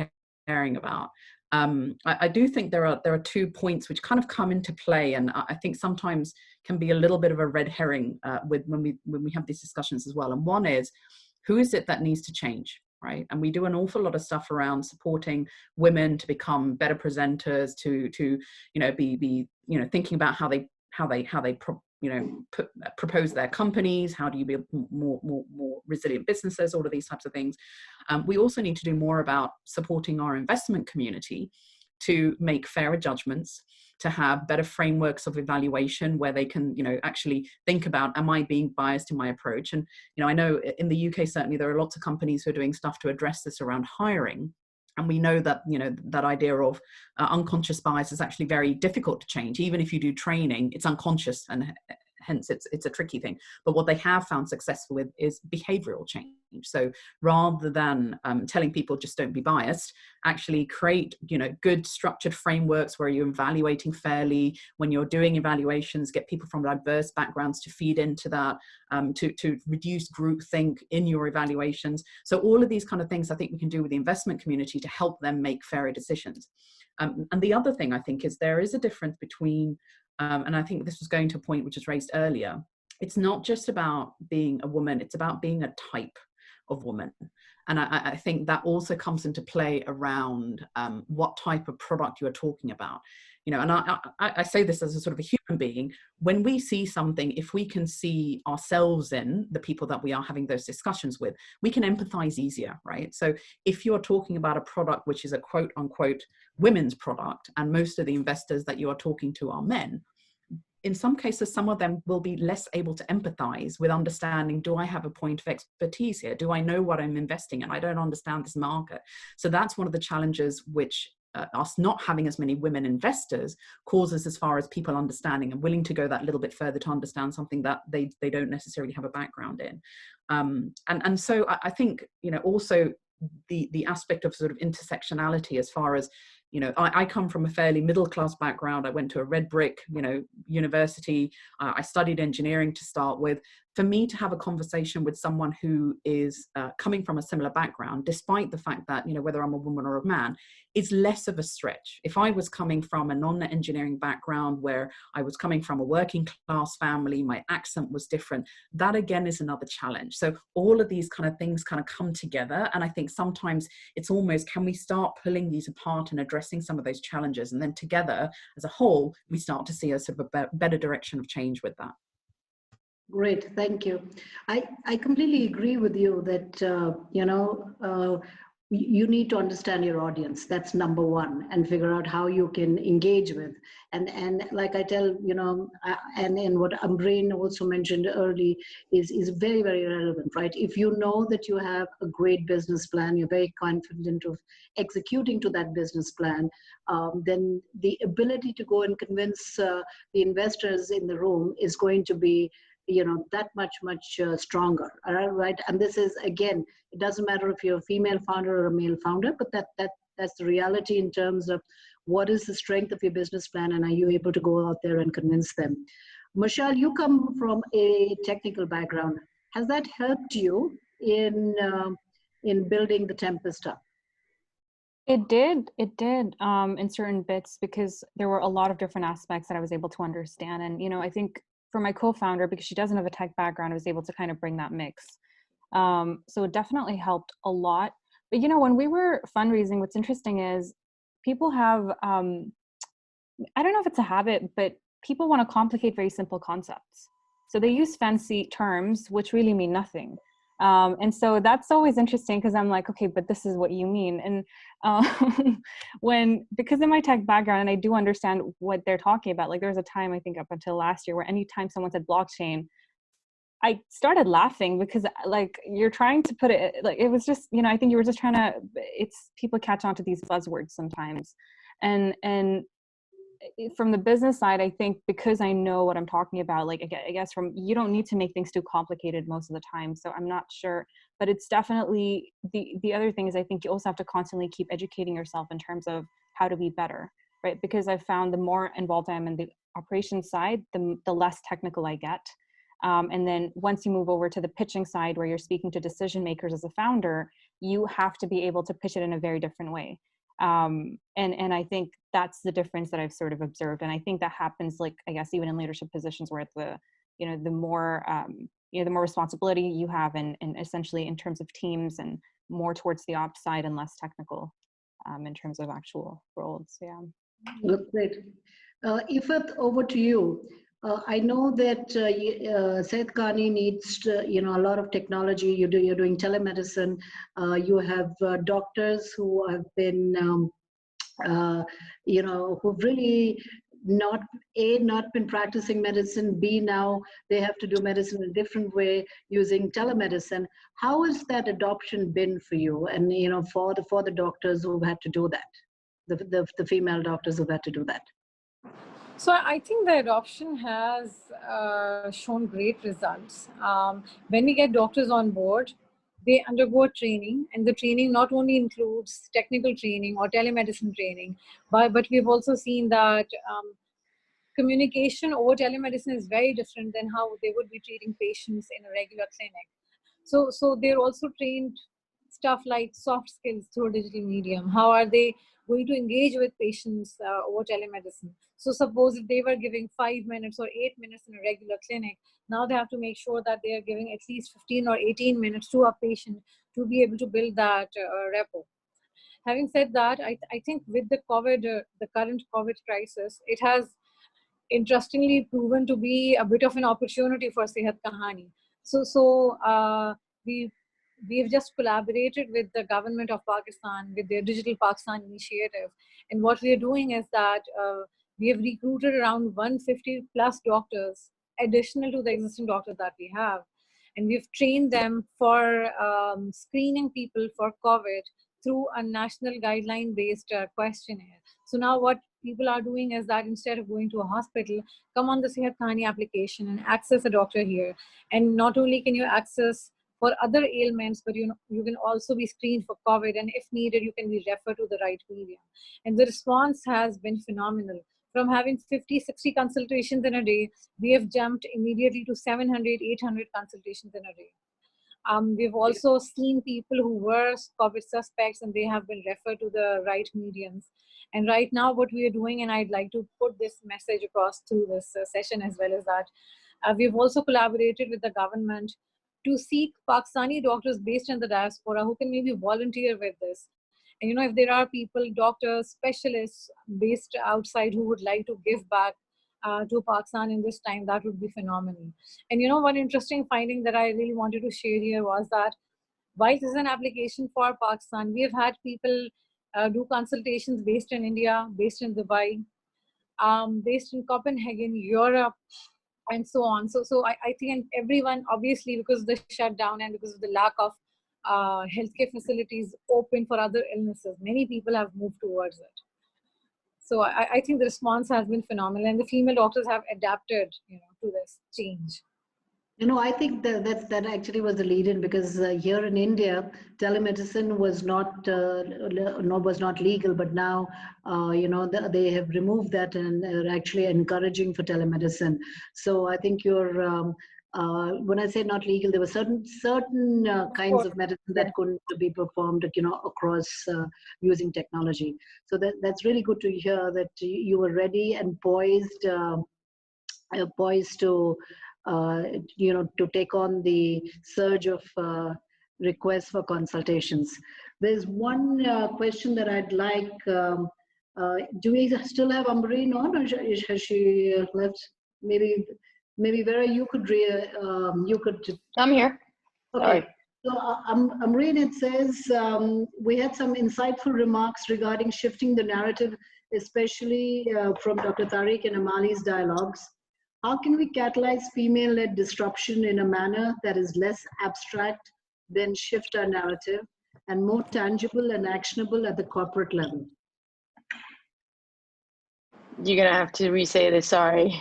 caring about. I do think there are 2 points which kind of come into play, and I think sometimes can be a little bit of a red herring when we have these discussions as well. And one is, who is it that needs to change, right? And we do an awful lot of stuff around supporting women to become better presenters, to you know be you know thinking about how they propose their companies. How do you build more resilient businesses? All of these types of things. We also need to do more about supporting our investment community to make fairer judgments, to have better frameworks of evaluation where they can, you know, actually think about, am I being biased in my approach? And, you know, I know in the UK, certainly there are lots of companies who are doing stuff to address this around hiring. And we know that, you know, that idea of unconscious bias is actually very difficult to change. Even if you do training, it's unconscious, and hence it's a tricky thing. But what they have found successful with is behavioral change. So rather than telling people just don't be biased, actually create, you know, good structured frameworks where you're evaluating fairly. When you're doing evaluations, get people from diverse backgrounds to feed into that, to reduce groupthink in your evaluations. So all of these kind of things I think we can do with the investment community to help them make fairer decisions. And the other thing I think is there is a difference between and I think this was going to a point which was raised earlier. It's not just about being a woman, it's about being a type. of women. And I think that also comes into play around what type of product you're talking about. You know, and I say this as a sort of a human being. When we see something, if we can see ourselves in the people that we are having those discussions with, we can empathize easier, right? So if you're talking about a product which is a quote unquote women's product, and most of the investors that you are talking to are men, in some cases, some of them will be less able to empathize with understanding, do I have a point of expertise here? Do I know what I'm investing in? I don't understand this market. So that's one of the challenges which us not having as many women investors causes, as far as people understanding and willing to go that little bit further to understand something that they don't necessarily have a background in. And so I think, you know, also the aspect of sort of intersectionality, as far as, you know, I come from a fairly middle class background. I went to a red brick, you know, university. I studied engineering to start with. For me to have a conversation with someone who is coming from a similar background, despite the fact that, you know, whether I'm a woman or a man, is less of a stretch. If I was coming from a non-engineering background where I was coming from a working class family, my accent was different, that again is another challenge. So all of these kind of things kind of come together. And I think sometimes it's almost, can we start pulling these apart and addressing some of those challenges? And then together as a whole, we start to see a sort of a better direction of change with that. Great, thank you. I completely agree with you that, you know, you need to understand your audience. That's number one, and figure out how you can engage with. And like I tell, you know, and what Ambreen also mentioned early is very, very relevant, right? If you know that you have a great business plan, you're very confident of executing to that business plan, then the ability to go and convince the investors in the room is going to be, you know, that much stronger. All right. And this is, again, it doesn't matter if you're a female founder or a male founder, but that's the reality in terms of what is the strength of your business plan, and are you able to go out there and convince them. Michelle, you come from a technical background. Has that helped you in building the Tempest up? It did in certain bits, because there were a lot of different aspects that I was able to understand. And, you know, I think for my co-founder, because she doesn't have a tech background, I was able to kind of bring that mix. So it definitely helped a lot. But, you know, when we were fundraising, what's interesting is people have, I don't know if it's a habit, but people want to complicate very simple concepts. So they use fancy terms, which really mean nothing. And so that's always interesting, because I'm like, okay, but this is what you mean. And because of my tech background, and I do understand what they're talking about, like there was a time, I think up until last year, where anytime someone said blockchain, I started laughing, because like you're trying to put it, like it was just, you know, I think you were just trying to, it's, people catch on to these buzzwords sometimes. And from the business side, I think because I know what I'm talking about, like I guess you don't need to make things too complicated most of the time. So I'm not sure, but it's definitely, the other thing is I think you also have to constantly keep educating yourself in terms of how to be better, right? Because I've found the more involved I am in the operations side, the less technical I get. And then once you move over to the pitching side, where you're speaking to decision makers as a founder, you have to be able to pitch it in a very different way. And I think that's the difference that I've sort of observed. And I think that happens, like, I guess, even in leadership positions, where the more responsibility you have, and essentially in terms of teams, and more towards the ops side and less technical in terms of actual roles. Yeah. Look, great. Ifat, over to you. I know that Said Khani needs, a lot of technology. You're doing telemedicine. You have doctors who have been, who've really not been practicing medicine. B, now they have to do medicine in a different way using telemedicine. How has that adoption been for you? And for the doctors who've had to do that, the female doctors who've had to do that. So I think the adoption has shown great results. When we get doctors on board, they undergo training, and the training not only includes technical training or telemedicine training, but we've also seen that communication over telemedicine is very different than how they would be treating patients in a regular clinic. So they're also trained stuff like soft skills through digital medium? How are they going to engage with patients over telemedicine? So suppose if they were giving 5 minutes or 8 minutes in a regular clinic, now they have to make sure that they are giving at least 15 or 18 minutes to a patient to be able to build that rapport. Having said that, I think with the the current COVID crisis, it has interestingly proven to be a bit of an opportunity for Sehat Kahani. We've just collaborated with the government of Pakistan with their Digital Pakistan initiative, and what we are doing is that we have recruited around 150 plus doctors additional to the existing doctors that we have, and we've trained them for screening people for COVID through a national guideline based questionnaire. So now what people are doing is that instead of going to a hospital, come on the Sehat Kahani application and access a doctor here. And not only can you access for other ailments, but you can also be screened for COVID, and if needed, you can be referred to the right medium. And the response has been phenomenal. From having 50, 60 consultations in a day, we have jumped immediately to 700, 800 consultations in a day. We've also seen people who were COVID suspects and they have been referred to the right mediums. And right now what we are doing, and I'd like to put this message across through this session as well, is that we've also collaborated with the government to seek Pakistani doctors based in the diaspora who can maybe volunteer with this. And if there are people, doctors, specialists based outside who would like to give back to Pakistan in this time, that would be phenomenal. And one interesting finding that I really wanted to share here was that while this is an application for Pakistan, we have had people do consultations based in India, based in Dubai, based in Copenhagen, Europe, and so on. So I think everyone, obviously, because of the shutdown and because of the lack of healthcare facilities open for other illnesses, many people have moved towards it. So I think the response has been phenomenal, and the female doctors have adapted, to this change. I think that actually was the lead-in, because here in India, telemedicine was not legal, but now they have removed that and are actually encouraging for telemedicine. So I think when I say not legal, there were certain kinds of medicine that couldn't be performed, across using technology. So that's really good to hear that you were ready and poised to to take on the surge of requests for consultations. There's one question that I'd like. Do we still have Ambreen on, or has she left? Maybe Vera, you could. I'm here. Okay. Sorry. So Amreen, it says we had some insightful remarks regarding shifting the narrative, especially from Dr. Tariq and Amali's dialogues. How can we catalyze female-led disruption in a manner that is less abstract, then shift our narrative, and more tangible and actionable at the corporate level? You're going to have to re-say this, sorry.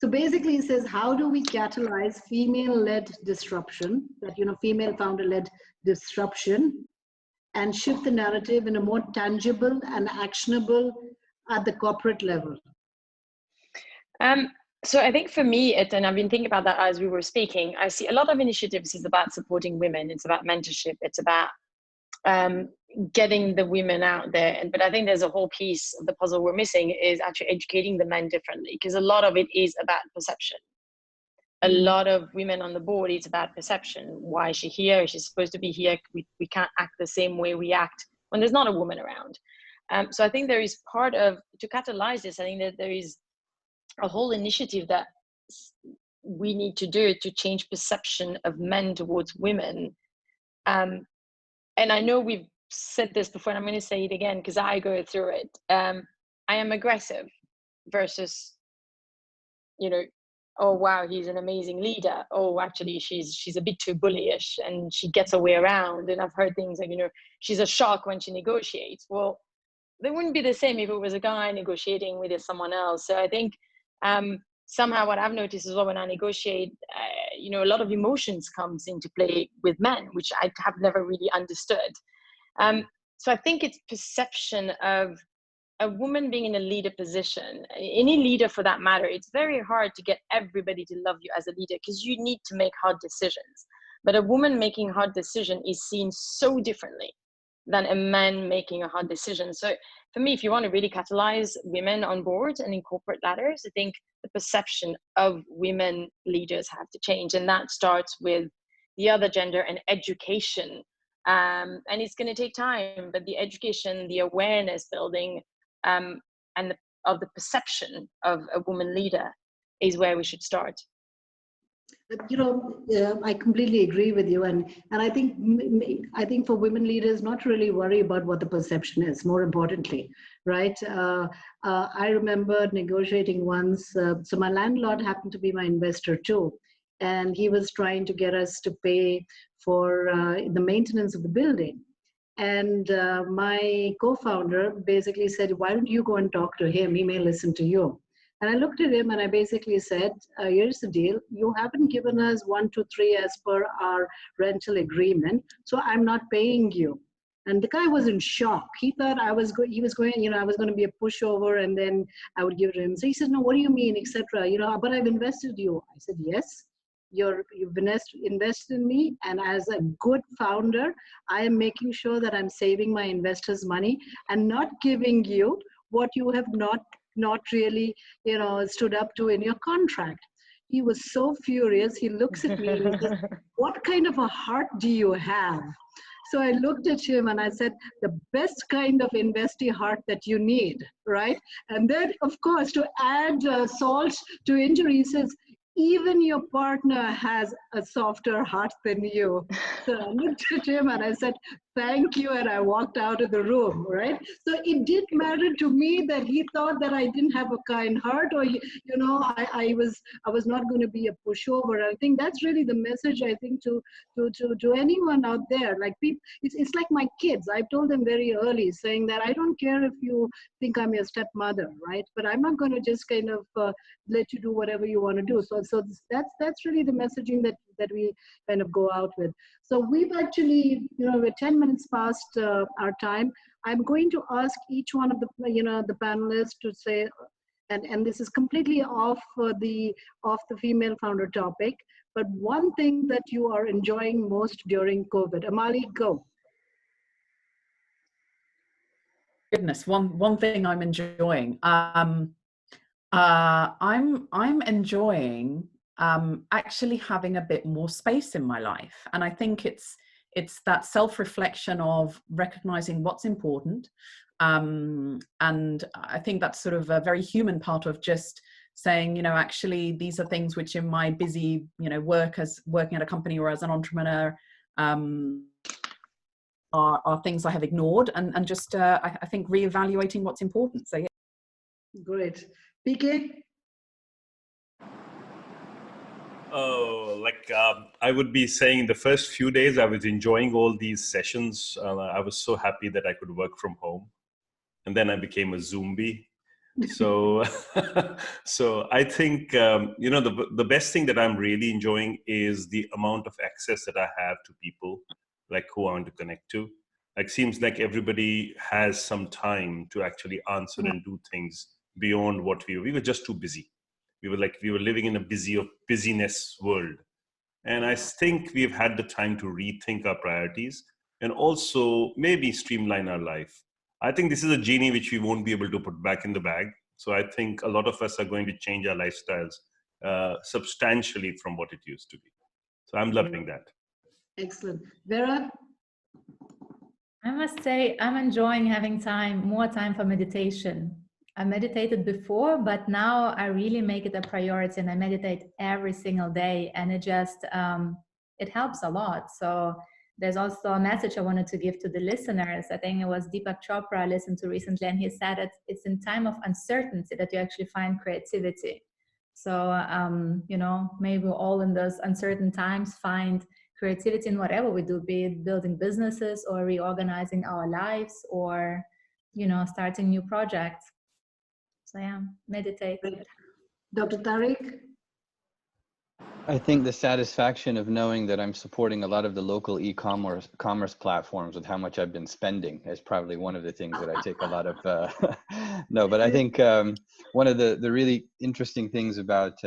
So basically it says, how do we catalyze female-led disruption, that, female founder-led disruption, and shift the narrative in a more tangible and actionable at the corporate level? So I think for me, and I've been thinking about that as we were speaking, I see a lot of initiatives is about supporting women. It's about mentorship. It's about getting the women out there. But I think there's a whole piece of the puzzle we're missing is actually educating the men differently, because a lot of it is about perception. A lot of women on the board, it's about perception. Why is she here? Is she supposed to be here? We can't act the same way we act when there's not a woman around. So I think there is part of, to catalyze this, I think that there is a whole initiative that we need to do to change perception of men towards women. And I know we've said this before, and I'm going to say it again because I go through it. I am aggressive versus, oh wow, he's an amazing leader. Oh, actually, she's a bit too bullyish and she gets her way around. And I've heard things like, she's a shark when she negotiates. Well, they wouldn't be the same if it was a guy negotiating with someone else. So I think somehow what I've noticed is, well, when I negotiate, a lot of emotions comes into play with men, which I have never really understood. So I think it's perception of a woman being in a leader position, any leader for that matter. It's very hard to get everybody to love you as a leader because you need to make hard decisions. But a woman making a hard decision is seen so differently than a man making a hard decision. So for me, if you want to really catalyze women on board and in corporate ladders, I think the perception of women leaders have to change. And that starts with the other gender and education. And it's going to take time, but the education, the awareness building, of the perception of a woman leader is where we should start. I completely agree with you, and I think for women leaders, not really worry about what the perception is. More importantly, right? I remember negotiating once. So my landlord happened to be my investor too, and he was trying to get us to pay for the maintenance of the building. And my co-founder basically said, "Why don't you go and talk to him? He may listen to you." And I looked at him and I basically said, here's the deal. You haven't given us 1, 2, 3 as per our rental agreement, so I'm not paying you. And the guy was in shock. He thought I was going to be a pushover and then I would give it to him. So he said, no, what do you mean, etc. But I've invested you. I said, yes, you've invested in me. And as a good founder, I am making sure that I'm saving my investors' money and not giving you what you have not really, stood up to in your contract. He was so furious. He looks at me and he says, what kind of a heart do you have? So I looked at him and I said, the best kind of investee heart that you need, right? And then, of course, to add salt to injury, he says, even your partner has a softer heart than you. So I looked at him and I said, thank you, and I walked out of the room, right? So it didn't matter to me that he thought that I didn't have a kind heart, or I was not going to be a pushover. I think that's really the message. I think to anyone out there, like people, it's like my kids. I've told them very early, saying that I don't care if you think I'm your stepmother, right? But I'm not going to just kind of let you do whatever you want to do. So that's really the messaging that we kind of go out with. So we've actually, we're 10 minutes past our time. I'm going to ask each one of the panelists to say, and this is completely off the female founder topic, but one thing that you are enjoying most during COVID. Amali, go. Goodness, one thing I'm enjoying. I'm enjoying actually having a bit more space in my life, and I think it's that self-reflection of recognizing what's important, and I think that's sort of a very human part of just saying, actually these are things which in my busy work as working at a company or as an entrepreneur are things I have ignored, and just I think reevaluating what's important. So yeah. Great. PK? Oh, I would be saying the first few days I was enjoying all these sessions. I was so happy that I could work from home, and then I became a zombie. So, so I think the best thing that I'm really enjoying is the amount of access that I have to people who I want to connect to. Seems like everybody has some time to actually answer and do things beyond what we were just too busy. We were living in a busyness world. And I think we've had the time to rethink our priorities and also maybe streamline our life. I think this is a genie which we won't be able to put back in the bag. So I think a lot of us are going to change our lifestyles substantially from what it used to be. So I'm loving that. Excellent. Vera? I must say, I'm enjoying having more time for meditation. I meditated before, but now I really make it a priority, and I meditate every single day, and it just, it helps a lot. So there's also a message I wanted to give to the listeners. I think it was Deepak Chopra I listened to recently, and he said it's in time of uncertainty that you actually find creativity. So, maybe all in those uncertain times find creativity in whatever we do, be it building businesses or reorganizing our lives or, starting new projects. So yeah, meditate. Dr. Tariq? I think the satisfaction of knowing that I'm supporting a lot of the local commerce platforms with how much I've been spending is probably one of the things that I take a lot of, no, but I think one of the really interesting things about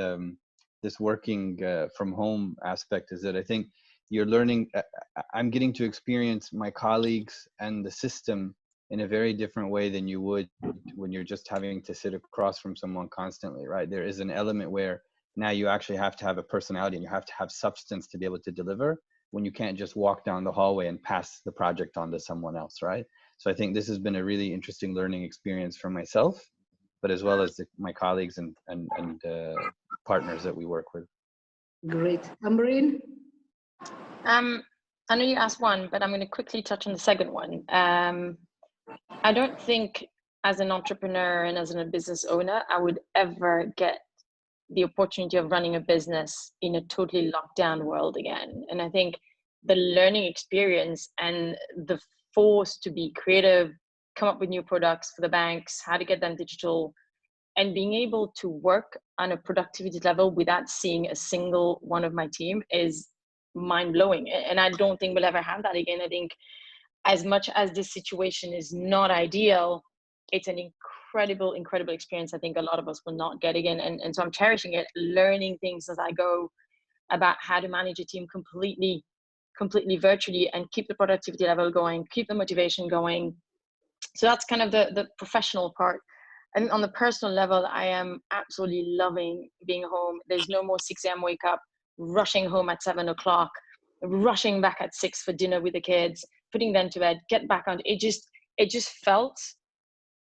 this working from home aspect is that I think you're learning. I'm getting to experience my colleagues and the system in a very different way than you would when you're just having to sit across from someone constantly, right? There is an element where now you actually have to have a personality and you have to have substance to be able to deliver, when you can't just walk down the hallway and pass the project on to someone else, right? So I think this has been a really interesting learning experience for myself, but as well as my colleagues and partners that we work with. Great. Amreen? I know you asked one, but I'm going to quickly touch on the second one. I don't think as an entrepreneur and as a business owner, I would ever get the opportunity of running a business in a totally locked down world again. And I think the learning experience and the force to be creative, come up with new products for the banks, how to get them digital, and being able to work on a productivity level without seeing a single one of my team is mind-blowing. And I don't think we'll ever have that again. I think as much as this situation is not ideal, it's an incredible experience. I think a lot of us will not get again. And so I'm cherishing it, learning things as I go about how to manage a team completely virtually and keep the productivity level going, keep the motivation going. So that's kind of the professional part. And on the personal level, I am absolutely loving being home. There's no more 6 a.m. wake up, rushing home at 7 o'clock, rushing back at 6 for dinner with the kids, putting them to bed, get back on. It just felt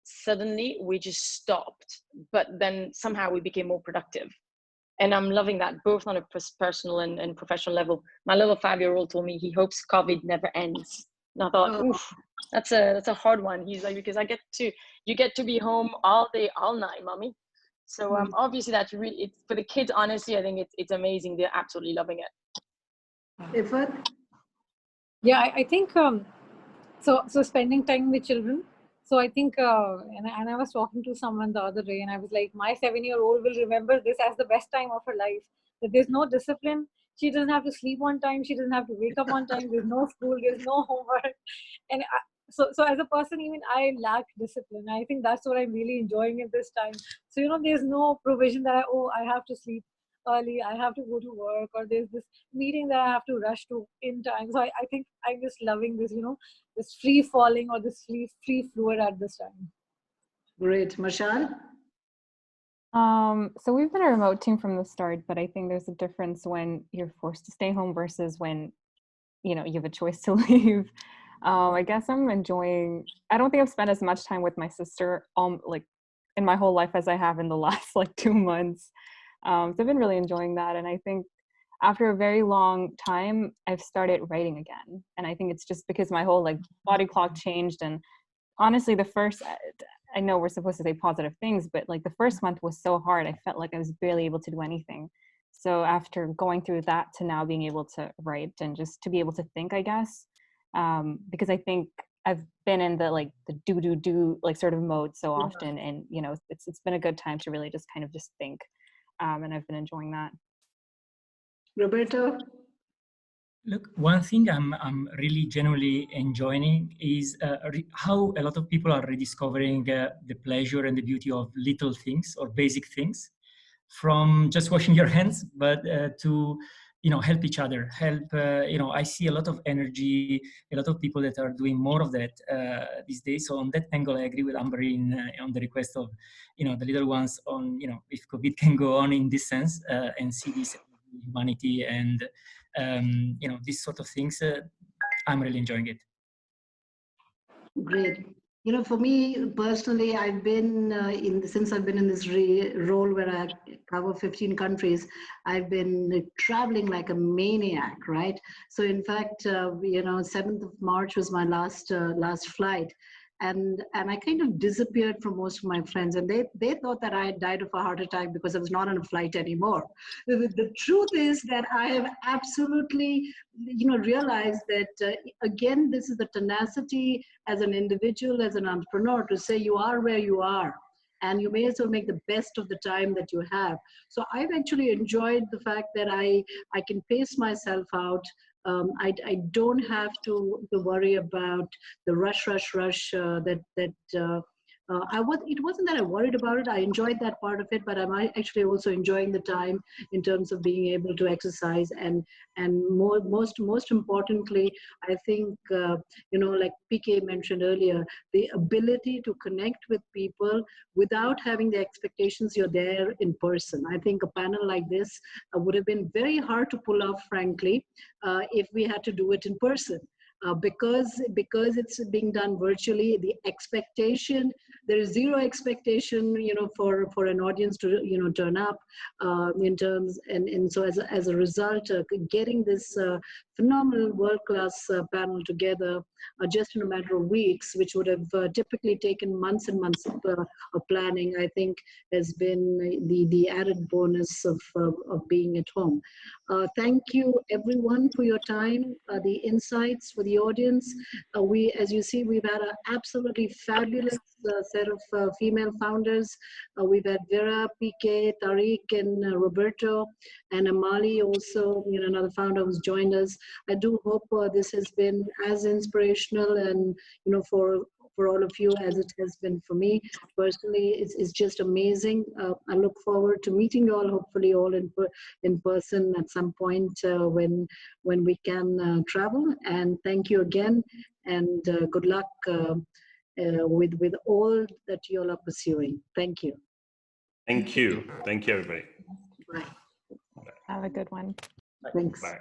suddenly we just stopped, but then somehow we became more productive. And I'm loving that, both on a personal and professional level. My little 5-year-old told me he hopes COVID never ends. And I thought, oof, that's a hard one. He's like, because you get to be home all day, all night, mommy. So obviously that's really, it's for the kids, honestly, I think it's amazing. They're absolutely loving it. Ifat? Yeah, I think, so spending time with children. So I think, and I was talking to someone the other day and I was like, my 7-year-old will remember this as the best time of her life. That there's no discipline. She doesn't have to sleep on time. She doesn't have to wake up on time. There's no school. There's no homework. And so as a person, even I lack discipline. I think that's what I'm really enjoying at this time. So, there's no provision that I have to sleep early, I have to go to work, or there's this meeting that I have to rush to in time. So I think I'm just loving this, this free falling or this free fluid at this time. Great. Mashal? So we've been a remote team from the start, but I think there's a difference when you're forced to stay home versus when, you have a choice to leave. I guess I'm enjoying, I don't think I've spent as much time with my sister, like in my whole life as I have in the last 2 months. So I've been really enjoying that. And I think after a very long time, I've started writing again. And I think it's just because my whole body clock changed. And honestly, I know we're supposed to say positive things, but the first month was so hard. I felt like I was barely able to do anything. So after going through that to now being able to write and just to be able to think, I guess, because I think I've been in the do sort of mode so often. And, it's been a good time to really just kind of just think. And I've been enjoying that. Roberto? Look, one thing I'm really genuinely enjoying is how a lot of people are rediscovering the pleasure and the beauty of little things or basic things, from just washing your hands, but to help each other. I see a lot of energy, a lot of people that are doing more of that these days. So on that angle, I agree with Amberine on the request of the little ones on if COVID can go on in this sense and see this humanity and these sort of things. I'm really enjoying it. Great. For me personally, I've been since I've been in this role where I cover 15 countries, I've been traveling like a maniac, right? So in fact, 7th of March was my last flight. And I kind of disappeared from most of my friends, and they thought that I had died of a heart attack because I was not on a flight anymore. The truth is that I have absolutely, realized that again, this is the tenacity as an individual, as an entrepreneur, to say you are where you are, and you may as well make the best of the time that you have. So I've actually enjoyed the fact that I can pace myself out. I don't have to worry about the rush that it wasn't that I worried about it. I enjoyed that part of it, but I'm actually also enjoying the time in terms of being able to exercise and most importantly, I think like PK mentioned earlier, the ability to connect with people without having the expectations you're there in person. I think a panel like this would have been very hard to pull off, frankly, if we had to do it in person. Because it's being done virtually, the expectation, there is zero expectation, for an audience to, turn up in terms, and so as a result, getting this phenomenal world-class panel together just in a matter of weeks, which would have typically taken months and months of planning, I think has been the added bonus of being at home. Thank you everyone for your time, the insights for the audience. As you see, we've had an absolutely fabulous set of female founders. We've had Vera, PK, Tariq, and Roberto, and Amali also, another founder who's joined us. I do hope this has been as inspirational and, for all of you as it has been for me personally. It's just amazing. I look forward to meeting you all, hopefully all in person at some point when we can travel. And thank you again, and good luck with all that you all are pursuing. Thank you. Thank you. Thank you, everybody. Bye. Have a good one. Thanks. Bye.